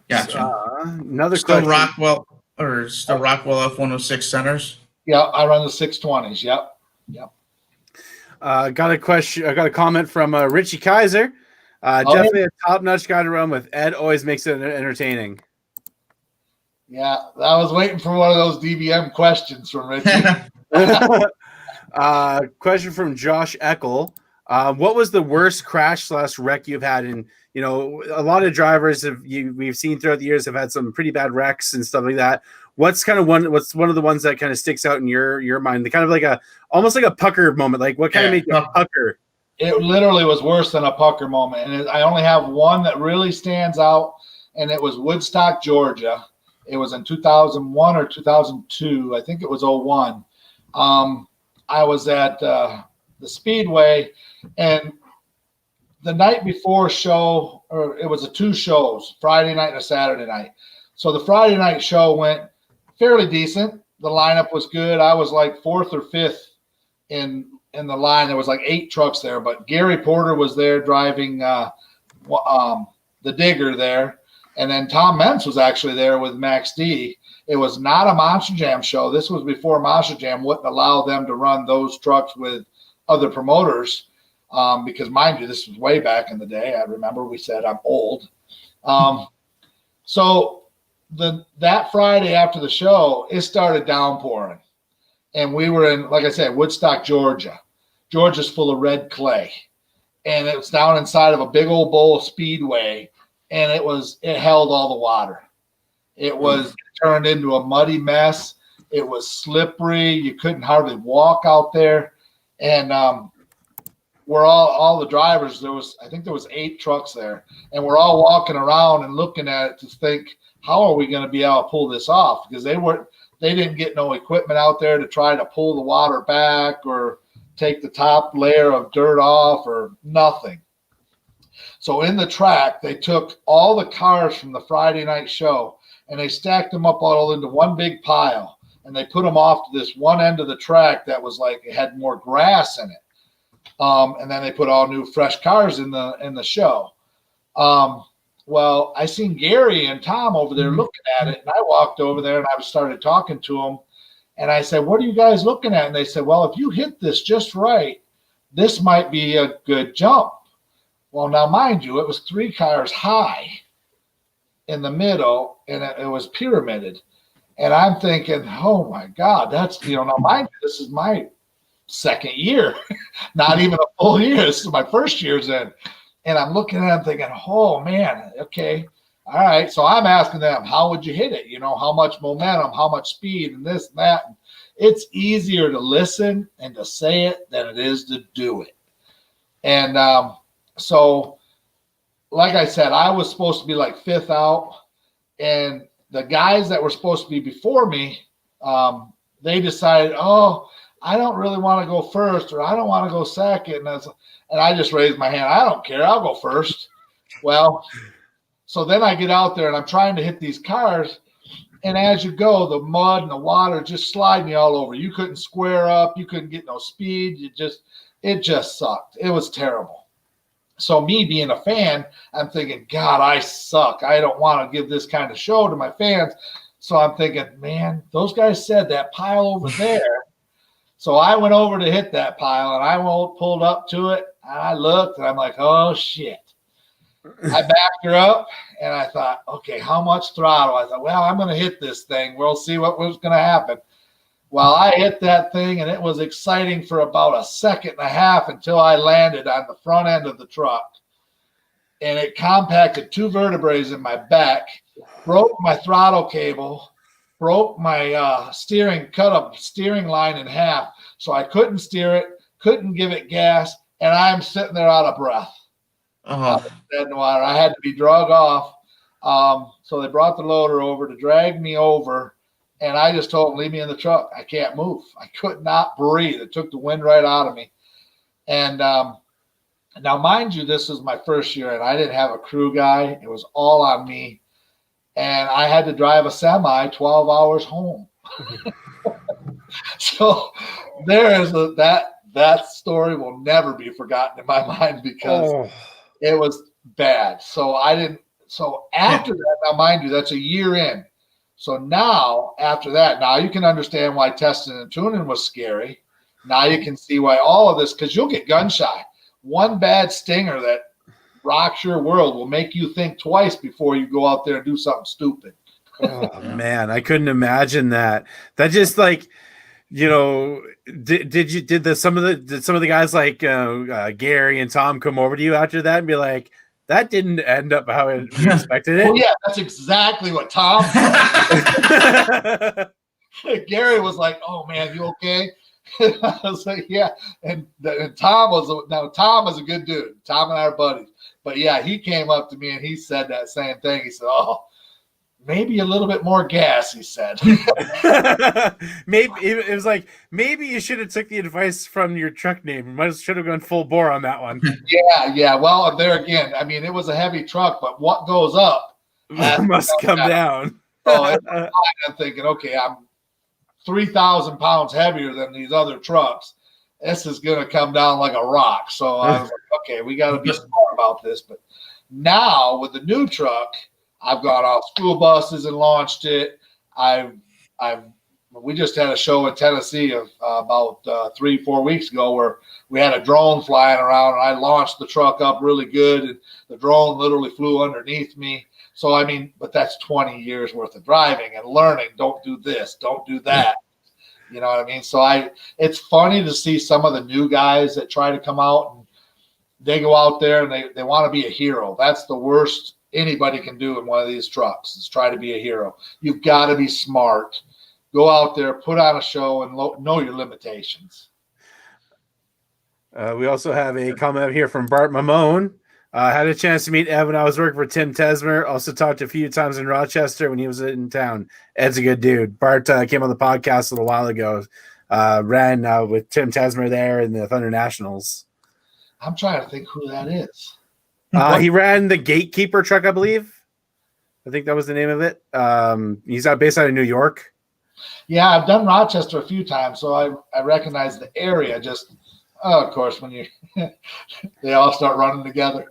Gotcha. Another still question. Rockwell F106 centers. Yeah, I run the 620s. Yep. Got a question. I got a comment from Richie Kaiser. Definitely a top-notch guy to run with. Ed always makes it entertaining. Yeah, I was waiting for one of those DBM questions from Richie. Question from Josh Eckel. What was the worst crash/wreck you've had? And a lot of drivers we've seen throughout the years have had some pretty bad wrecks and stuff like that. What's one of the ones that kind of sticks out in your mind? The kind of like almost like a pucker moment. Like what kind of made you a pucker? It literally was worse than a pucker moment, and I only have one that really stands out, and it was Woodstock, Georgia. It was in 2001 or 2002. I think it was 01. I was at the Speedway, and the night before show, or it was 2 shows, Friday night and a Saturday night. So the Friday night show went fairly decent. The lineup was good. I was like 4th or 5th in the line. There was like 8 trucks there, but Gary Porter was there driving the digger there. And then Tom Mentz was actually there with Max D. It was not a Monster Jam show. This was before Monster Jam wouldn't allow them to run those trucks with other promoters because, mind you, this was way back in the day. I remember we said I'm old. So that Friday after the show, it started downpouring. And we were in, like I said, Woodstock, Georgia. Georgia's full of red clay. And it was down inside of a big old bowl of Speedway. And it held all the water. It was turned into a muddy mess. It was slippery. You couldn't hardly walk out there. And we're all the drivers, I think there was 8 trucks there. And we're all walking around and looking at it to think, how are we going to be able to pull this off? Because they didn't get no equipment out there to try to pull the water back or take the top layer of dirt off or nothing. So in the track, they took all the cars from the Friday night show and they stacked them up all into one big pile. And they put them off to this one end of the track that was like, it had more grass in it. And then they put all new fresh cars in the show. Well, I seen Gary and Tom over there looking at it, and I walked over there and I started talking to them. And I said, what are you guys looking at? And they said, well, if you hit this just right, this might be a good jump. Well, now, mind you, it was 3 cars high in the middle, and it was pyramided. And I'm thinking, oh, my God, that's, now, mind you, this is my second year, not even a full year. This is my first year's in. And I'm looking at them thinking, oh, man, okay. All right. So I'm asking them, how would you hit it? How much momentum, how much speed, and this and that. it's easier to listen and to say it than it is to do it. And so, like I said, I was supposed to be like fifth out, and the guys that were supposed to be before me, they decided, oh, I don't really want to go first, or I don't want to go second. And I just raised my hand. I don't care. I'll go first. Well, so then I get out there and I'm trying to hit these cars. And as you go, the mud and the water just slide me all over. You couldn't square up. You couldn't get no speed. It just sucked. It was terrible. So me being a fan, I'm thinking, God, I suck. I don't want to give this kind of show to my fans. So I'm thinking, man, those guys said that pile over there. So I went over to hit that pile, and I pulled up to it. And I looked, and I'm like, oh, shit. I backed her up, and I thought, okay, how much throttle? I thought, well, I'm going to hit this thing. We'll see what was going to happen. Well, I hit that thing, and it was exciting for about a second and a half until I landed on the front end of the truck. And it compacted 2 vertebrae in my back, broke my throttle cable, broke my cut a steering line in half. So I couldn't steer it, couldn't give it gas, and I'm sitting there out of breath. Dead in the water. I had to be drug off. So they brought the loader over to drag me over, and I just told them, leave me in the truck. I can't move. I could not breathe. It took the wind right out of me. And now, mind you, this was my first year, and I didn't have a crew guy. It was all on me. And I had to drive a semi 12 hours home. So there is that story will never be forgotten in my mind because it was bad. So after that, now mind you, that's a year in. So now after that, now you can understand why testing and tuning was scary. Now you can see why all of this, because you'll get gun shy. One bad stinger that rocks your world will make you think twice before you go out there and do something stupid. Oh man, I couldn't imagine that. That just like, you know, did some of the guys like Gary and Tom come over to you after that and be like, that didn't end up how we expected it? Oh yeah, that's exactly what Tom. Gary was like, "Oh man, you okay?" I was like, "Yeah." And Tom is a good dude. Tom and I are buddies. But yeah, he came up to me and he said that same thing. He said, "Oh, maybe a little bit more gas," he said. Maybe it was like, maybe you should have took the advice from your truck name. You should have gone full bore on that one. Yeah. Well, there again, I mean, it was a heavy truck, but what goes up must come down. So I'm thinking, okay, I'm 3,000 pounds heavier than these other trucks. This is going to come down like a rock. So I was like, okay, we got to be smart about this. But now with the new truck, I've gone off school buses and launched it. We just had a show in Tennessee about 3-4 weeks ago where we had a drone flying around, and I launched the truck up really good, and the drone literally flew underneath me. So, I mean, but that's 20 years worth of driving and learning. Don't do this, don't do that. You know what I mean? So it's funny to see some of the new guys that try to come out, and they go out there and they want to be a hero. That's the worst anybody can do in one of these trucks, is try to be a hero. You've got to be smart. Go out there, put on a show, and know your limitations. We also have a comment here from Bart Mamone. Had a chance to meet Ed when I was working for Tim Tesmer. Also talked a few times in Rochester when he was in town. Ed's a good dude. Bart came on the podcast a little while ago. Ran with Tim Tesmer there in the Thunder Nationals. I'm trying to think who that is. He ran the Gatekeeper truck, I believe. I think that was the name of it. He's based out of New York. Yeah, I've done Rochester a few times, so I recognize the area. Just, of course, when they all start running together.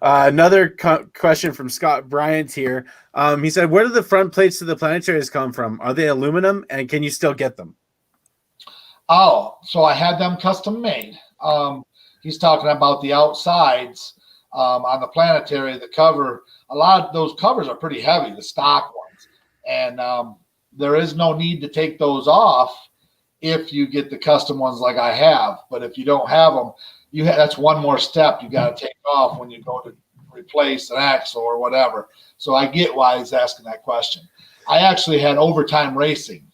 Another question from Scott Bryant here. He said, where do the front plates to the planetaries come from? Are they aluminum, and can you still get them? Oh, so I had them custom made. He's talking about the outsides on the planetary, the cover. A lot of those covers are pretty heavy, the stock ones. And there is no need to take those off if you get the custom ones like I have. But if you don't have them, that's one more step you got to take off when you go to replace an axle or whatever. So I get why he's asking that question. I actually had Overtime Racing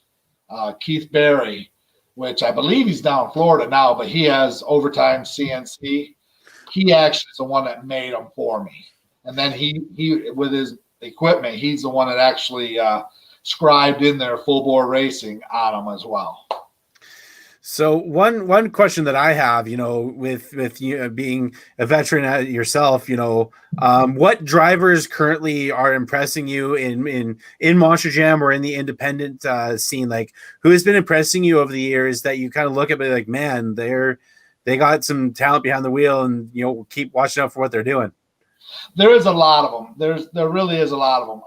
Keith Berry, which I believe he's down in Florida now, but he has Overtime CNC. He actually is the one that made them for me. And then he with his equipment, he's the one that actually scribed in their full bore racing on them as well. So one question that I have, with you being a veteran yourself, what drivers currently are impressing you in Monster Jam or in the independent scene? Like, who has been impressing you over the years that you kind of look at it like, man, they got some talent behind the wheel, and keep watching out for what they're doing. There is a lot of them. There really is a lot of them.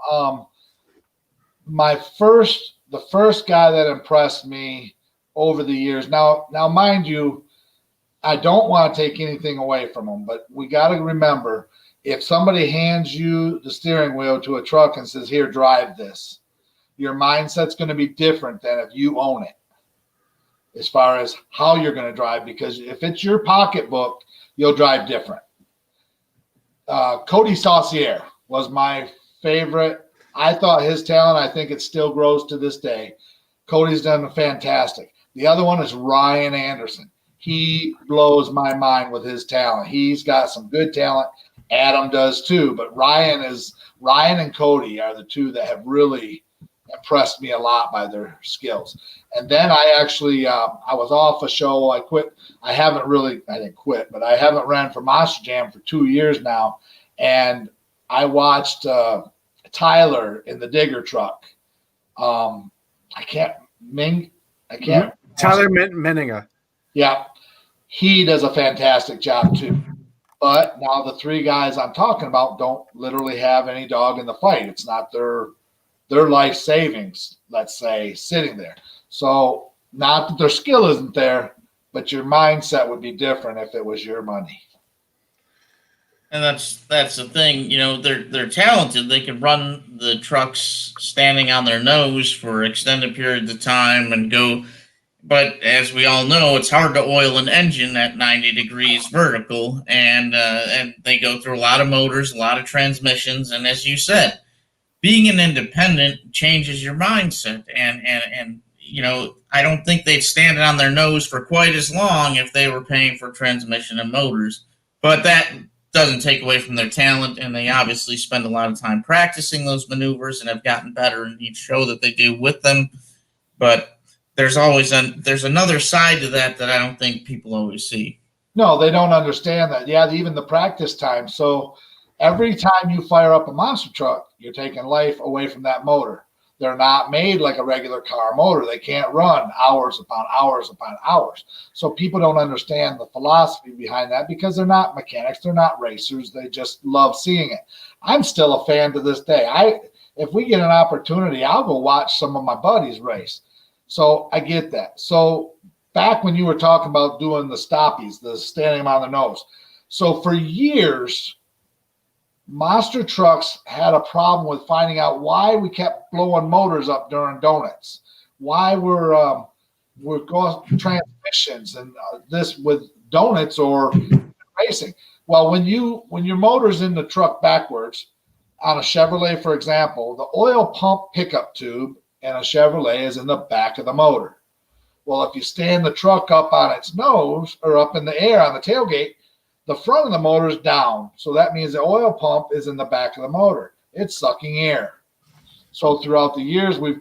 The first guy that impressed me over the years. Now, mind you, I don't want to take anything away from them, but we got to remember, if somebody hands you the steering wheel to a truck and says, "Here, drive this," your mindset's going to be different than if you own it, as far as how you're going to drive, because if it's your pocketbook, you'll drive different. Cody Saucier was my favorite. I thought his talent, I think it still grows to this day. Cody's done fantastic. The other one is Ryan Anderson. He blows my mind with his talent. He's got some good talent. Adam does too, but Ryan and Cody are the two that have really impressed me a lot by their skills. And then I actually, I was off a show. I quit. I didn't quit, but I haven't ran for Monster Jam for 2 years now. And I watched Tyler in the digger truck. Tyler Menninga. Yeah, he does a fantastic job too. But now the three guys I'm talking about don't literally have any dog in the fight. It's not their life savings, let's say, sitting there. So not that their skill isn't there, but your mindset would be different if it was your money. And that's the thing, they're talented. They can run the trucks standing on their nose for extended periods of time and go. But as we all know, it's hard to oil an engine at 90 degrees vertical, and they go through a lot of motors, a lot of transmissions, and as you said, being an independent changes your mindset. And I don't think they'd stand it on their nose for quite as long if they were paying for transmission and motors. But that doesn't take away from their talent, and they obviously spend a lot of time practicing those maneuvers and have gotten better in each show that they do with them. But there's another side to that I don't think people always see. No, they don't understand that. Yeah, even the practice time. So every time you fire up a monster truck, you're taking life away from that motor. They're not made like a regular car motor. They can't run hours upon hours upon hours. So people don't understand the philosophy behind that because they're not mechanics. They're not racers. They just love seeing it. I'm still a fan to this day. If we get an opportunity, I'll go watch some of my buddies race. So I get that. So back when you were talking about doing the stoppies, the standing them on the nose. So for years, monster trucks had a problem with finding out why we kept blowing motors up during donuts. Why we're going transmissions and this with donuts or racing. Well, when your motor's in the truck backwards on a Chevrolet, for example, the oil pump pickup tube and a Chevrolet is in the back of the motor. Well, if you stand the truck up on its nose or up in the air on the tailgate, the front of the motor is down. So that means the oil pump is in the back of the motor. It's sucking air. So throughout the years, we've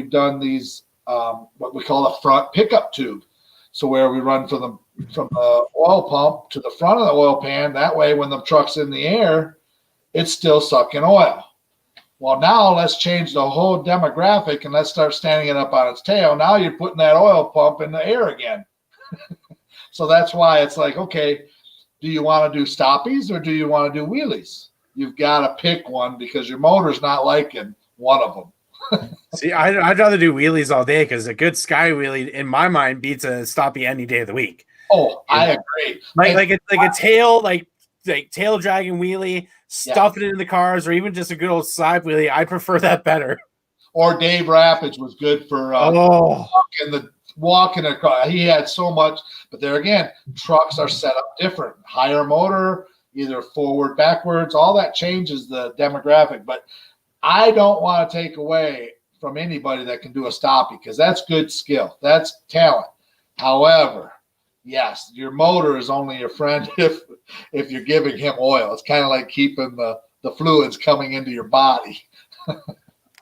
done these, what we call a front pickup tube. So where we run from the oil pump to the front of the oil pan. That way, when the truck's in the air, it's still sucking oil. Well, now let's change the whole demographic and let's start standing it up on its tail. Now you're putting that oil pump in the air again. So that's why it's like, okay, do you want to do stoppies or do you want to do wheelies? You've got to pick one because your motor's not liking one of them. See, I'd rather do wheelies all day because a good sky wheelie, in my mind, beats a stoppie any day of the week. Oh, I agree. Like a tail, like tail dragging wheelie, stuffing it in the cars, or even just a good old side wheelie. I prefer that better. Or Dave Rapids was good for walking across. He had so much, but there again, trucks are set up different. Higher motor, either forward, backwards, all that changes the demographic. But I don't want to take away from anybody that can do a stoppie, because that's good skill. That's talent. However, yes, your motor is only your friend if you're giving him oil. It's kind of like keeping the fluids coming into your body.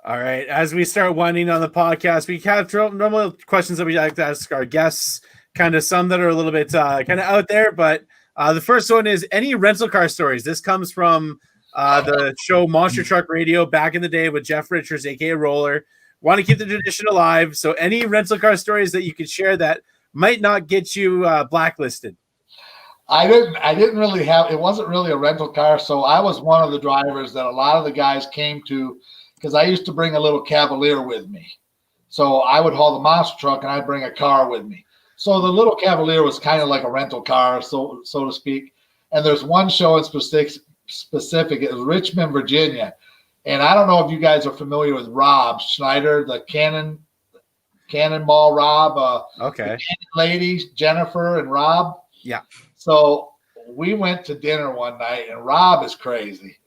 All right. As we start winding on the podcast, we have normal questions that we like to ask our guests, kind of some that are a little bit kind of out there. But the first one is, any rental car stories? This comes from the show Monster Truck Radio back in the day with Jeff Richards, aka Roller. Want to keep the tradition alive. So any rental car stories that you could share that might not get you blacklisted? I didn't really have, it wasn't really a rental car. So I was one of the drivers that a lot of the guys came to, because I used to bring a little Cavalier with me. So I would haul the monster truck and I'd bring a car with me. So the little Cavalier was kind of like a rental car, so to speak. And there's one show in specific. It was Richmond, Virginia. And I don't know if you guys are familiar with Rob Schneider, the Cannonball Rob. Okay. The ladies, Jennifer and Rob. Yeah. So we went to dinner one night, and Rob is crazy.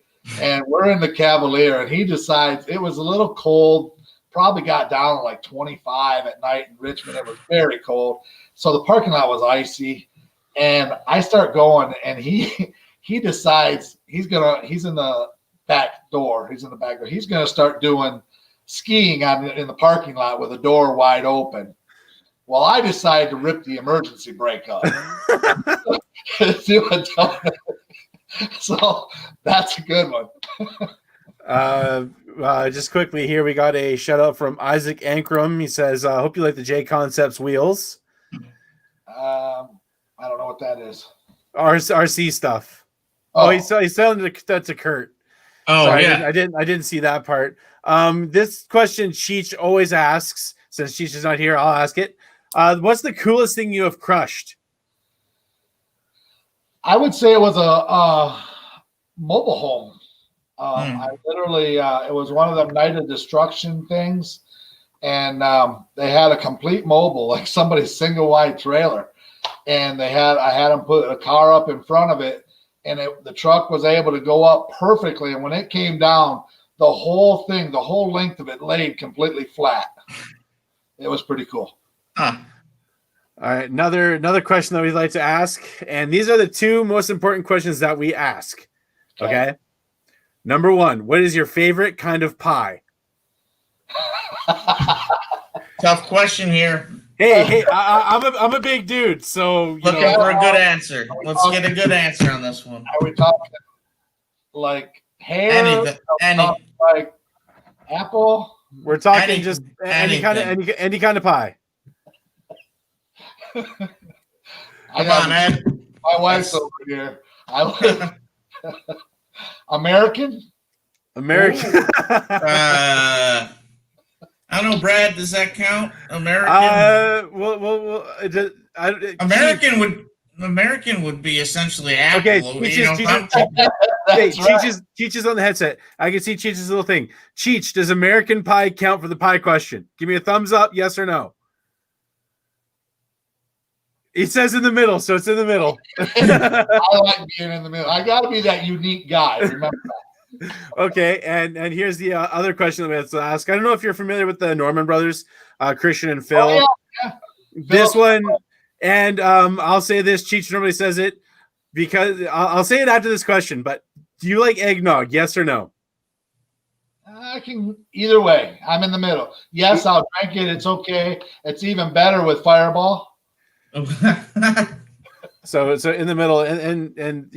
And we're in the Cavalier, and he decides, it was a little cold, probably got down to like 25 at night in Richmond. It was very cold. So the parking lot was icy. And I start going, and he decides he's in the back door. He's in the back door. He's going to start doing skiing in the parking lot with the door wide open. Well, I decided to rip the emergency brake up. So that's a good one. Just quickly here, we got a shout out from Isaac Ankrum. He says, hope you like the J Concepts wheels. I don't know what that is. RC stuff. Oh, he's selling that to Kurt. Oh, sorry, yeah. I didn't see that part. This question Cheech always asks. Since Cheech is not here, I'll ask it. What's the coolest thing you have crushed? I would say it was a mobile home. I literally, it was one of them Night of Destruction things. And they had a complete mobile, like somebody's single wide trailer. And I had them put a car up in front of it, and the truck was able to go up perfectly. And when it came down, the whole thing, the whole length of it laid completely flat. It was pretty cool. Huh. All right, another question that we'd like to ask, and these are the two most important questions that we ask. Okay. Number one, what is your favorite kind of pie? Tough question here. Hey, I'm a big dude, so Looking for a good answer. Let's get a good answer on this one. Are we talking like hair? Like apple? We're talking just any kind of pie. Come on, Ed. My wife's over here. American. I don't know, Brad. Does that count? American. American would be essentially Apple. Okay, Cheech on the headset. I can see Cheech's little thing. Cheech, does American pie count for the pie question? Give me a thumbs up, yes or no. He says in the middle, so it's in the middle. I like being in the middle. I got to be that unique guy. Remember that. Okay, and here's the other question that we have to ask. I don't know if you're familiar with the Norman brothers, Christian and Phil. Oh, yeah. This one, and I'll say this. Cheech normally says it because I'll say it after this question. But do you like eggnog? Yes or no? I can either way. I'm in the middle. Yes, I'll drink it. It's okay. It's even better with Fireball. So in the middle, and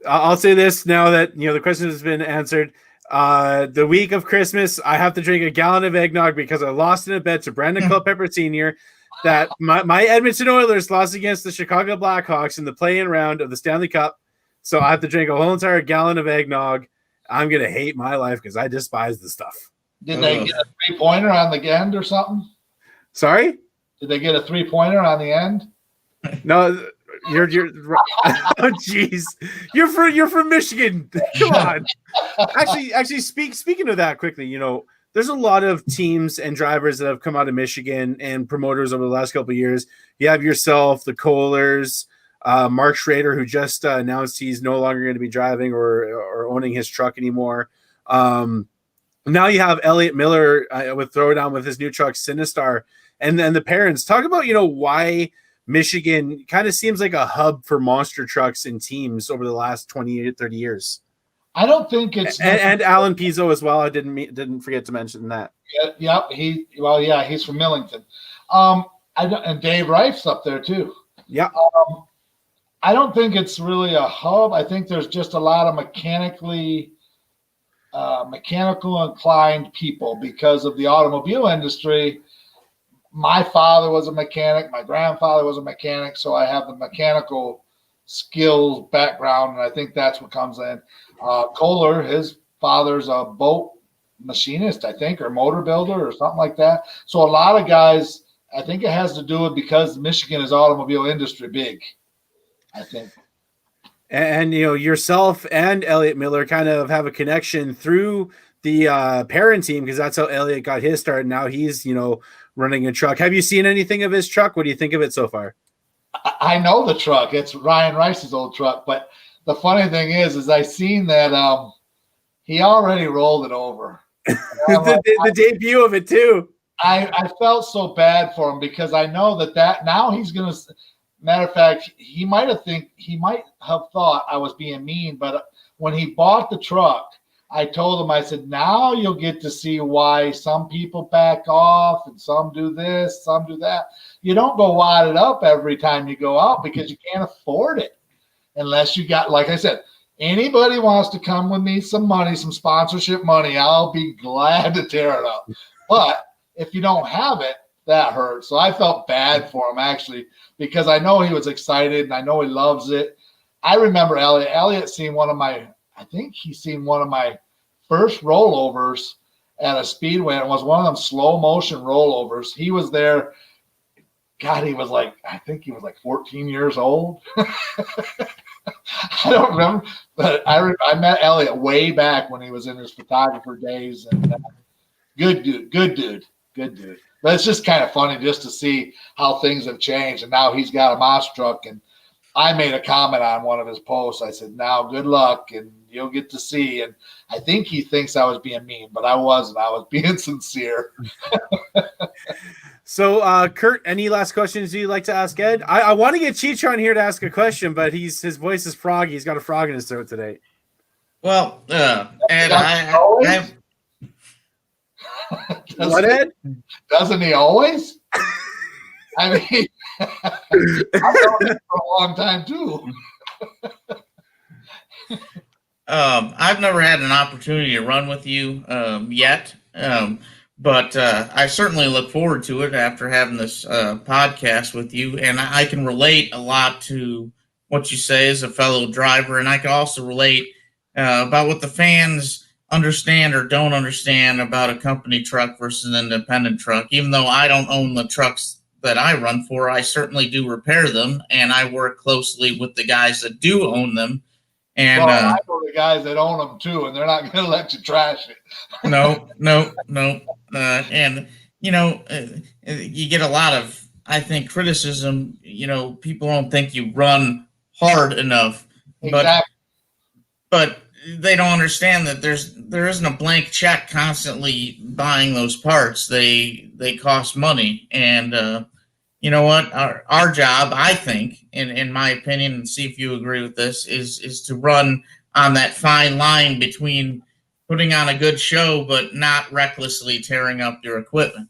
I'll say this now that the question has been answered. The week of Christmas, I have to drink a gallon of eggnog because I lost in a bet to Brandon Culpepper Sr. that my Edmonton Oilers lost against the Chicago Blackhawks in the play-in round of the Stanley Cup. So I have to drink a whole entire gallon of eggnog. I'm gonna hate my life because I despise the stuff. Did they get a 3-pointer on the end or something? Sorry? Did they get a 3-pointer on the end? No, you're oh jeez. You're from Michigan. Come on. Actually speaking of that quickly, there's a lot of teams and drivers that have come out of Michigan and promoters over the last couple of years. You have yourself, the Kohlers, Mark Schrader, who just announced he's no longer going to be driving or owning his truck anymore. And Now you have Elliott Miller with Throwdown with his new truck Sinistar, and then the parents talk about why Michigan kind of seems like a hub for monster trucks and teams over the last 20 30 years. I don't think it's and Alan Pizzo as well. I didn't forget to mention that. Yep. He's from Millington. And Dave Reif's up there too. Yeah. I don't think it's really a hub. I think there's just a lot of mechanical inclined people because of the automobile industry. My father was a mechanic. My grandfather was a mechanic. So I have the mechanical skills background. And I think that's what comes in. Kohler, his father's a boat machinist, I think, or motor builder or something like that. So a lot of guys, I think it has to do with because Michigan is automobile industry big, I think. And yourself and Elliott Miller kind of have a connection through the parent team because that's how Elliott got his start. Now he's running a truck. Have you seen anything of his truck? What do you think of it so far? I know the truck. It's Ryan Rice's old truck. But the funny thing is I seen that he already rolled it over. the debut of it too. I felt so bad for him because I know that now he's going to. Matter of fact, he might have thought I was being mean, but when he bought the truck, I told him, I said, now you'll get to see why some people back off and some do this, some do that. You don't go wad it up every time you go out because you can't afford it unless you got, like I said, anybody wants to come with me some money, some sponsorship money, I'll be glad to tear it up. But if you don't have it, that hurts. So I felt bad for him actually because I know he was excited and I know he loves it. I remember Elliott seen one of my first rollovers at a speedway. It was one of them slow motion rollovers. He was there. God, he was like 14 years old. I don't remember, but I met Elliott way back when he was in his photographer days. And good dude. But it's just kind of funny just to see how things have changed. And now he's got a monster truck. And I made a comment on one of his posts. I said, now good luck and you'll get to see. And I think he thinks I was being mean, but I wasn't. I was being sincere. So, Kurt, any last questions you'd like to ask Ed? I want to get Cheech on here to ask a question, but his voice is froggy. He's got a frog in his throat today. Well, Ed, What, Ed? Doesn't he always? I mean, I've known him for a long time too. I've never had an opportunity to run with you yet, but I certainly look forward to it after having this podcast with you. And I can relate a lot to what you say as a fellow driver, and I can also relate about what the fans understand or don't understand about a company truck versus an independent truck. Even though I don't own the trucks that I run for, I certainly do repair them, and I work closely with the guys that do own them. And I know the guys that own them too, and they're not going to let you trash it. No. And you get a lot of, I think, criticism. People don't think you run hard enough, Exactly. but they don't understand that there isn't a blank check constantly buying those parts. They cost money, and you know what? Our job, I think, in my opinion, and see if you agree with this, is to run on that fine line between putting on a good show but not recklessly tearing up your equipment.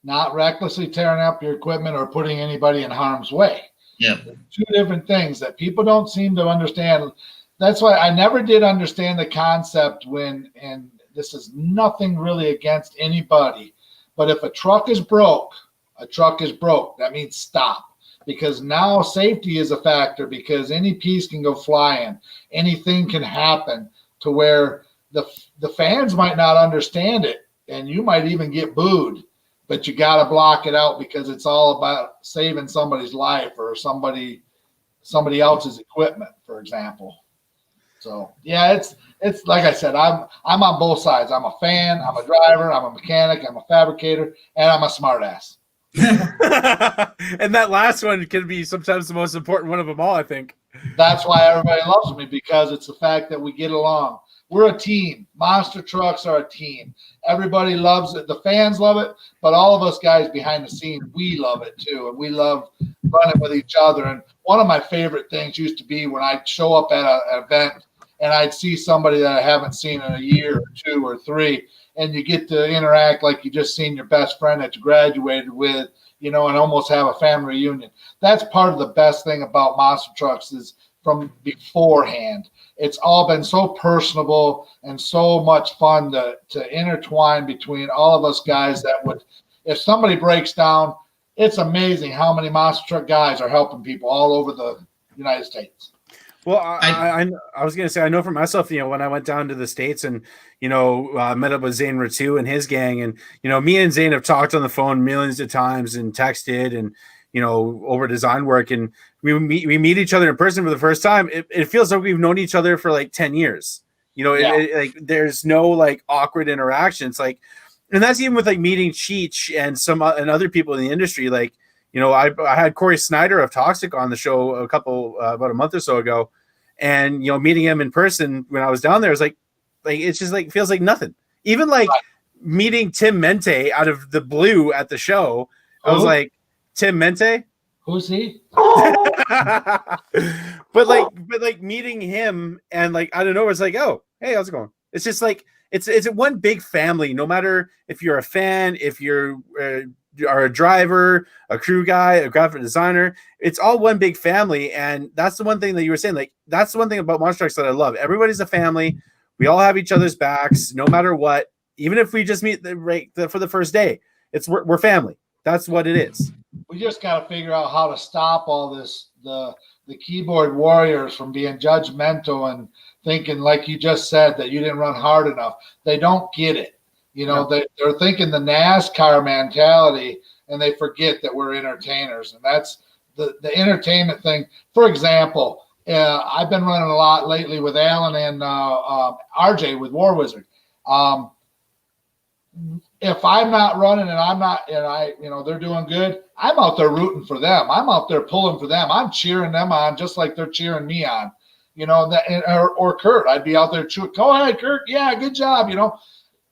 Not recklessly tearing up your equipment or putting anybody in harm's way. Yeah, Two different things that people don't seem to understand. That's why I never did understand the concept and this is nothing really against anybody, but if a truck is broke, that means stop, because now safety is a factor, because any piece can go flying, anything can happen to where the fans might not understand it, and you might even get booed, but you got to block it out because it's all about saving somebody's life or somebody else's equipment, for example. So yeah, it's like I said, I'm on both sides. I'm a fan, I'm a driver, I'm a mechanic, I'm a fabricator, and I'm a smartass. And that last one can be sometimes the most important one of them all, I think. That's why everybody loves me, because it's the fact that we get along. we're a team. Monster trucks are a team. Everybody loves it. The fans love it, but all of us guys behind the scenes, we love it too. And we love running with each other. And one of my favorite things used to be when I'd show up at an event and I'd see somebody that I haven't seen in a year or 2 or 3, and you get to interact like you just seen your best friend that you graduated with, and almost have a family reunion. That's part of the best thing about monster trucks is from beforehand. It's all been so personable and so much fun to intertwine between all of us guys that would, if somebody breaks down, it's amazing how many monster truck guys are helping people all over the United States. Well, I was going to say, I know for myself, when I went down to the States and, met up with Zane Ratu and his gang, and, me and Zane have talked on the phone millions of times and texted and, over design work, and we meet each other in person for the first time. It feels like we've known each other for like 10 years, there's no like awkward interactions. Like, and that's even with like meeting Cheech and and other people in the industry. Like, I had Corey Snyder of Toxic on the show about a month or so ago, and meeting him in person when I was down there was like it's just like feels like nothing. Even like meeting Tim Mente out of the blue at the show, I was like, Tim Mente, who's he? but like meeting him and like I don't know, it's like, oh hey, how's it going? It's just like it's one big family. No matter if you're a fan, if you're are a driver, a crew guy, a graphic designer, it's all one big family. And that's the one thing that you were saying, like that's the one thing about monster trucks that I love. Everybody's a family. We all have each other's backs no matter what. Even if we just meet for the first day, we're family. That's what it is. We just got to figure out how to stop all this, the keyboard warriors from being judgmental and thinking, like you just said, that you didn't run hard enough. They don't get it. They're thinking the NASCAR mentality, and they forget that we're entertainers. And that's the entertainment thing. For example, I've been running a lot lately with Alan and RJ with War Wizard. If I'm not running and they're doing good, I'm out there rooting for them. I'm out there pulling for them. I'm cheering them on just like they're cheering me on. Or Kurt, I'd be out there cheering. Go ahead, Kurt. Yeah, good job.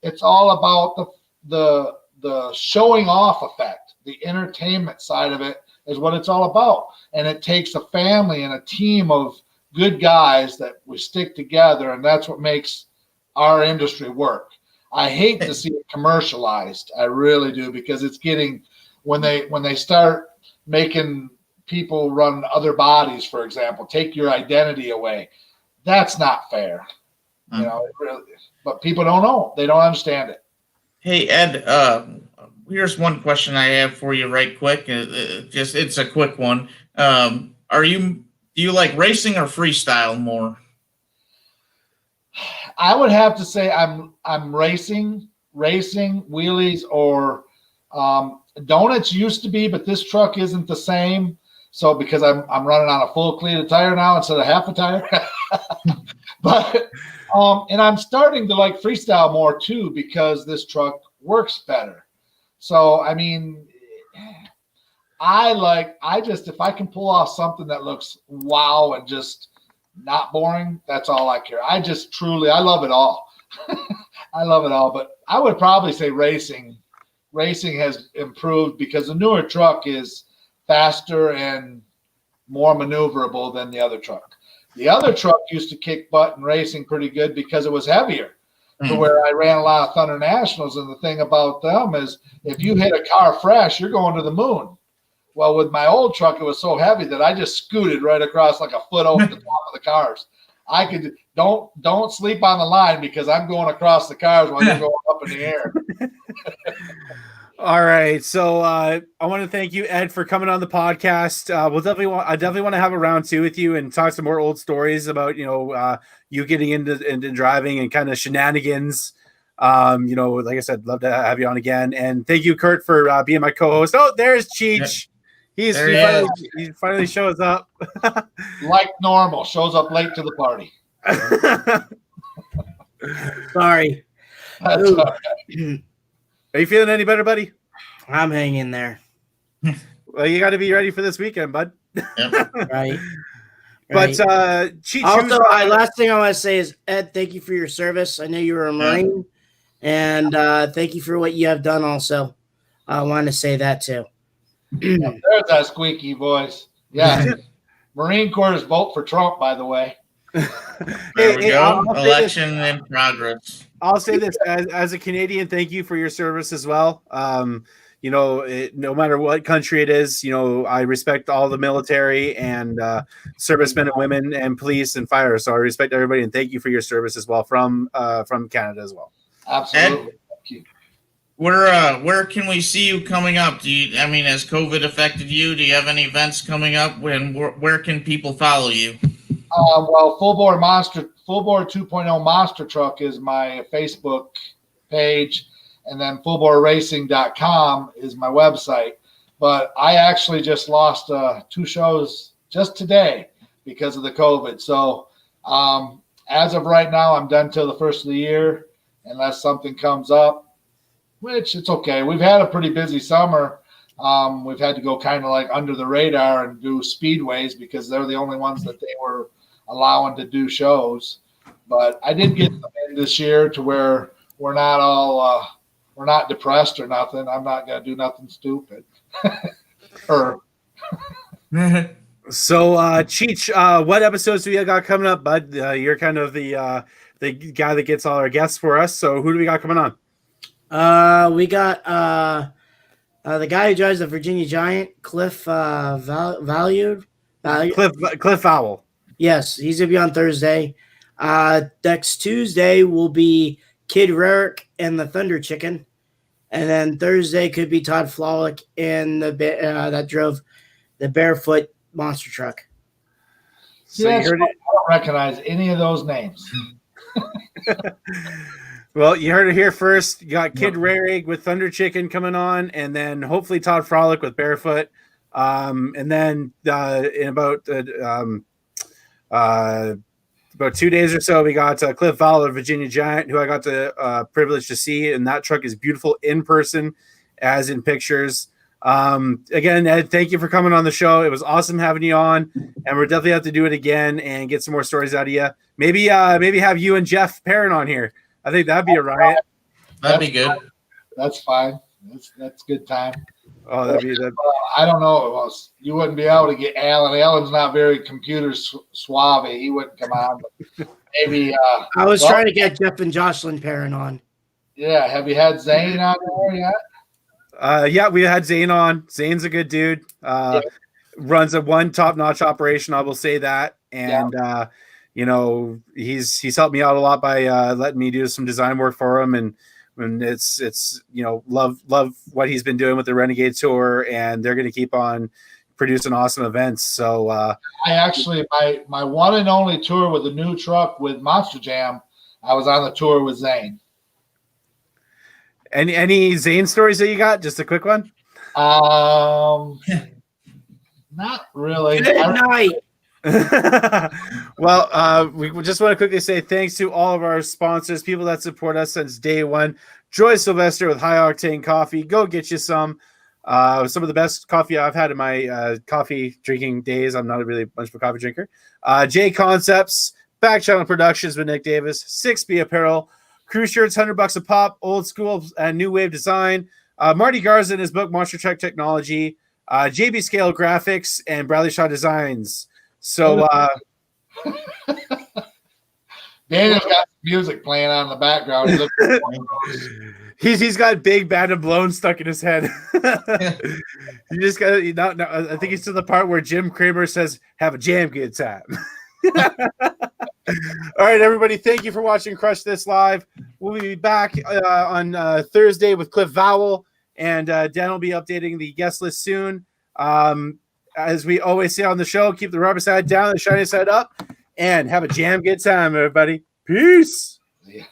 It's all about the showing off effect. The entertainment side of it is what it's all about. And it takes a family and a team of good guys that we stick together, and that's what makes our industry work. I hate to see it commercialized. I really do, because it's getting when they start making people run other bodies, for example, take your identity away. That's not fair. It really is. But people don't know. They don't understand it. Hey, Ed, here's one question I have for you right quick. It's a quick one. Do you like racing or freestyle more? I would have to say I'm racing wheelies or donuts used to be, but this truck isn't the same. So because I'm running on a full cleat of tire now instead of half a tire. But and I'm starting to like freestyle more too, because this truck works better. So I mean, if I can pull off something that looks wow and just not boring, that's all I care. I love it all. I love it all. But I would probably say racing has improved because the newer truck is faster and more maneuverable than the other truck. The other truck used to kick butt in racing pretty good because it was heavier. To where I ran a lot of Thunder Nationals, and the thing about them is if you hit a car fresh, you're going to the moon. Well, with my old truck, it was so heavy that I just scooted right across like a foot over the top of the cars. I could don't sleep on the line because I'm going across the cars while you're going up in the air. All right, so I want to thank you, Ed, for coming on the podcast. I definitely want to have a round 2 with you and talk some more old stories about you getting into driving and kind of shenanigans. Like I said, love to have you on again. And thank you, Kurt, for being my co-host. Oh, there's Cheech. He finally shows up. Like normal, shows up late to the party. Sorry. That's all right. Are you feeling any better, buddy? I'm hanging there. Well, you got to be ready for this weekend, bud. Yep. Right. But Right. Cheech, Also, last thing I want to say is, Ed, thank you for your service. I know you were a Marine, and thank you for what you have done also. I want to say that too. There's that squeaky voice. Yeah. Marine Corps vote for Trump, by the way. There we go. Election in progress. I'll say this as a Canadian, thank you for your service as well. No matter what country it is, I respect all the military and servicemen and women and police and fire. So I respect everybody and thank you for your service as well from Canada as well. Absolutely. Thank you. Where can we see you coming up? Has COVID affected you? Do you have any events coming up? Where can people follow you? Well, Full Bore 2.0 Monster Truck is my Facebook page, and then fullboreracing.com is my website. But I actually just lost 2 shows just today because of the COVID. So as of right now, I'm done till the first of the year, unless something comes up, which it's okay. We've had a pretty busy summer. We've had to go kind of like under the radar and do speedways because they're the only ones that they were allowing to do shows. But I did get them in this year to where we're not depressed or nothing. I'm not going to do nothing stupid. So, Cheech, what episodes do we got coming up, bud? You're kind of the guy that gets all our guests for us. So who do we got coming on? We got the guy who drives the Virginia Giant, Cliff Valued. Cliff Vowell. Yes, he's gonna be on Thursday. Next Tuesday will be Kid Rarick and the Thunder Chicken, and then Thursday could be Todd Flawlick and that drove the Barefoot Monster Truck. So yes, I don't recognize any of those names. Well, you heard it here first. You got Kid Rarick with Thunder Chicken coming on, and then hopefully Todd Frolic with Barefoot. And then in about 2 days or so, we got Cliff Fowler, Virginia Giant, who I got the privilege to see, and that truck is beautiful in person as in pictures. Again, Ed, thank you for coming on the show. It was awesome having you on, and we'll definitely have to do it again and get some more stories out of you. Maybe have you and Jeff Perrin on here. I think that'd be a riot. That'd be good. That's fine. That's good time. Oh, that'd be that. I don't know. Well, you wouldn't be able to get Alan. Alan's not very computer suave. He wouldn't come on. But maybe. I was trying to get Jeff and Jocelyn Perrin on. Yeah. Have you had Zane on there yet? Yeah, we had Zane on. Zane's a good dude. Runs a top-notch operation. I will say that. And he's helped me out a lot by letting me do some design work for him, and it's love what he's been doing with the Renegade Tour, and they're going to keep on producing awesome events. So I actually my one and only tour with a new truck with Monster Jam, I was on the tour with Zane. Any Zane stories that you got? Just a quick one. Not really. Good night. Well, we just want to quickly say thanks to all of our sponsors, people that support us since day one. Joy Sylvester with High Octane Coffee. Go get you some. Some of the best coffee I've had in my coffee drinking days. I'm not really much of a coffee drinker. J Concepts, Back Channel Productions with Nick Davis, 6B Apparel, Crew Shirts, $100 a pop, old school and new wave design. Marty Garza in his book, Monster Truck Technology, JB Scale Graphics, and Bradley Shaw Designs. So Daniel's got music playing on in the background. He's got Big Bad and Blown stuck in his head. You just got to. I think he's to the part where Jim Kramer says, "Have a jam good time." All right, everybody. Thank you for watching Crush This Live. We'll be back on Thursday with Cliff Vowell, and Dan will be updating the guest list soon. As we always say on the show, keep the rubber side down, the shiny side up, and have a jam good time, everybody. Peace. Yeah.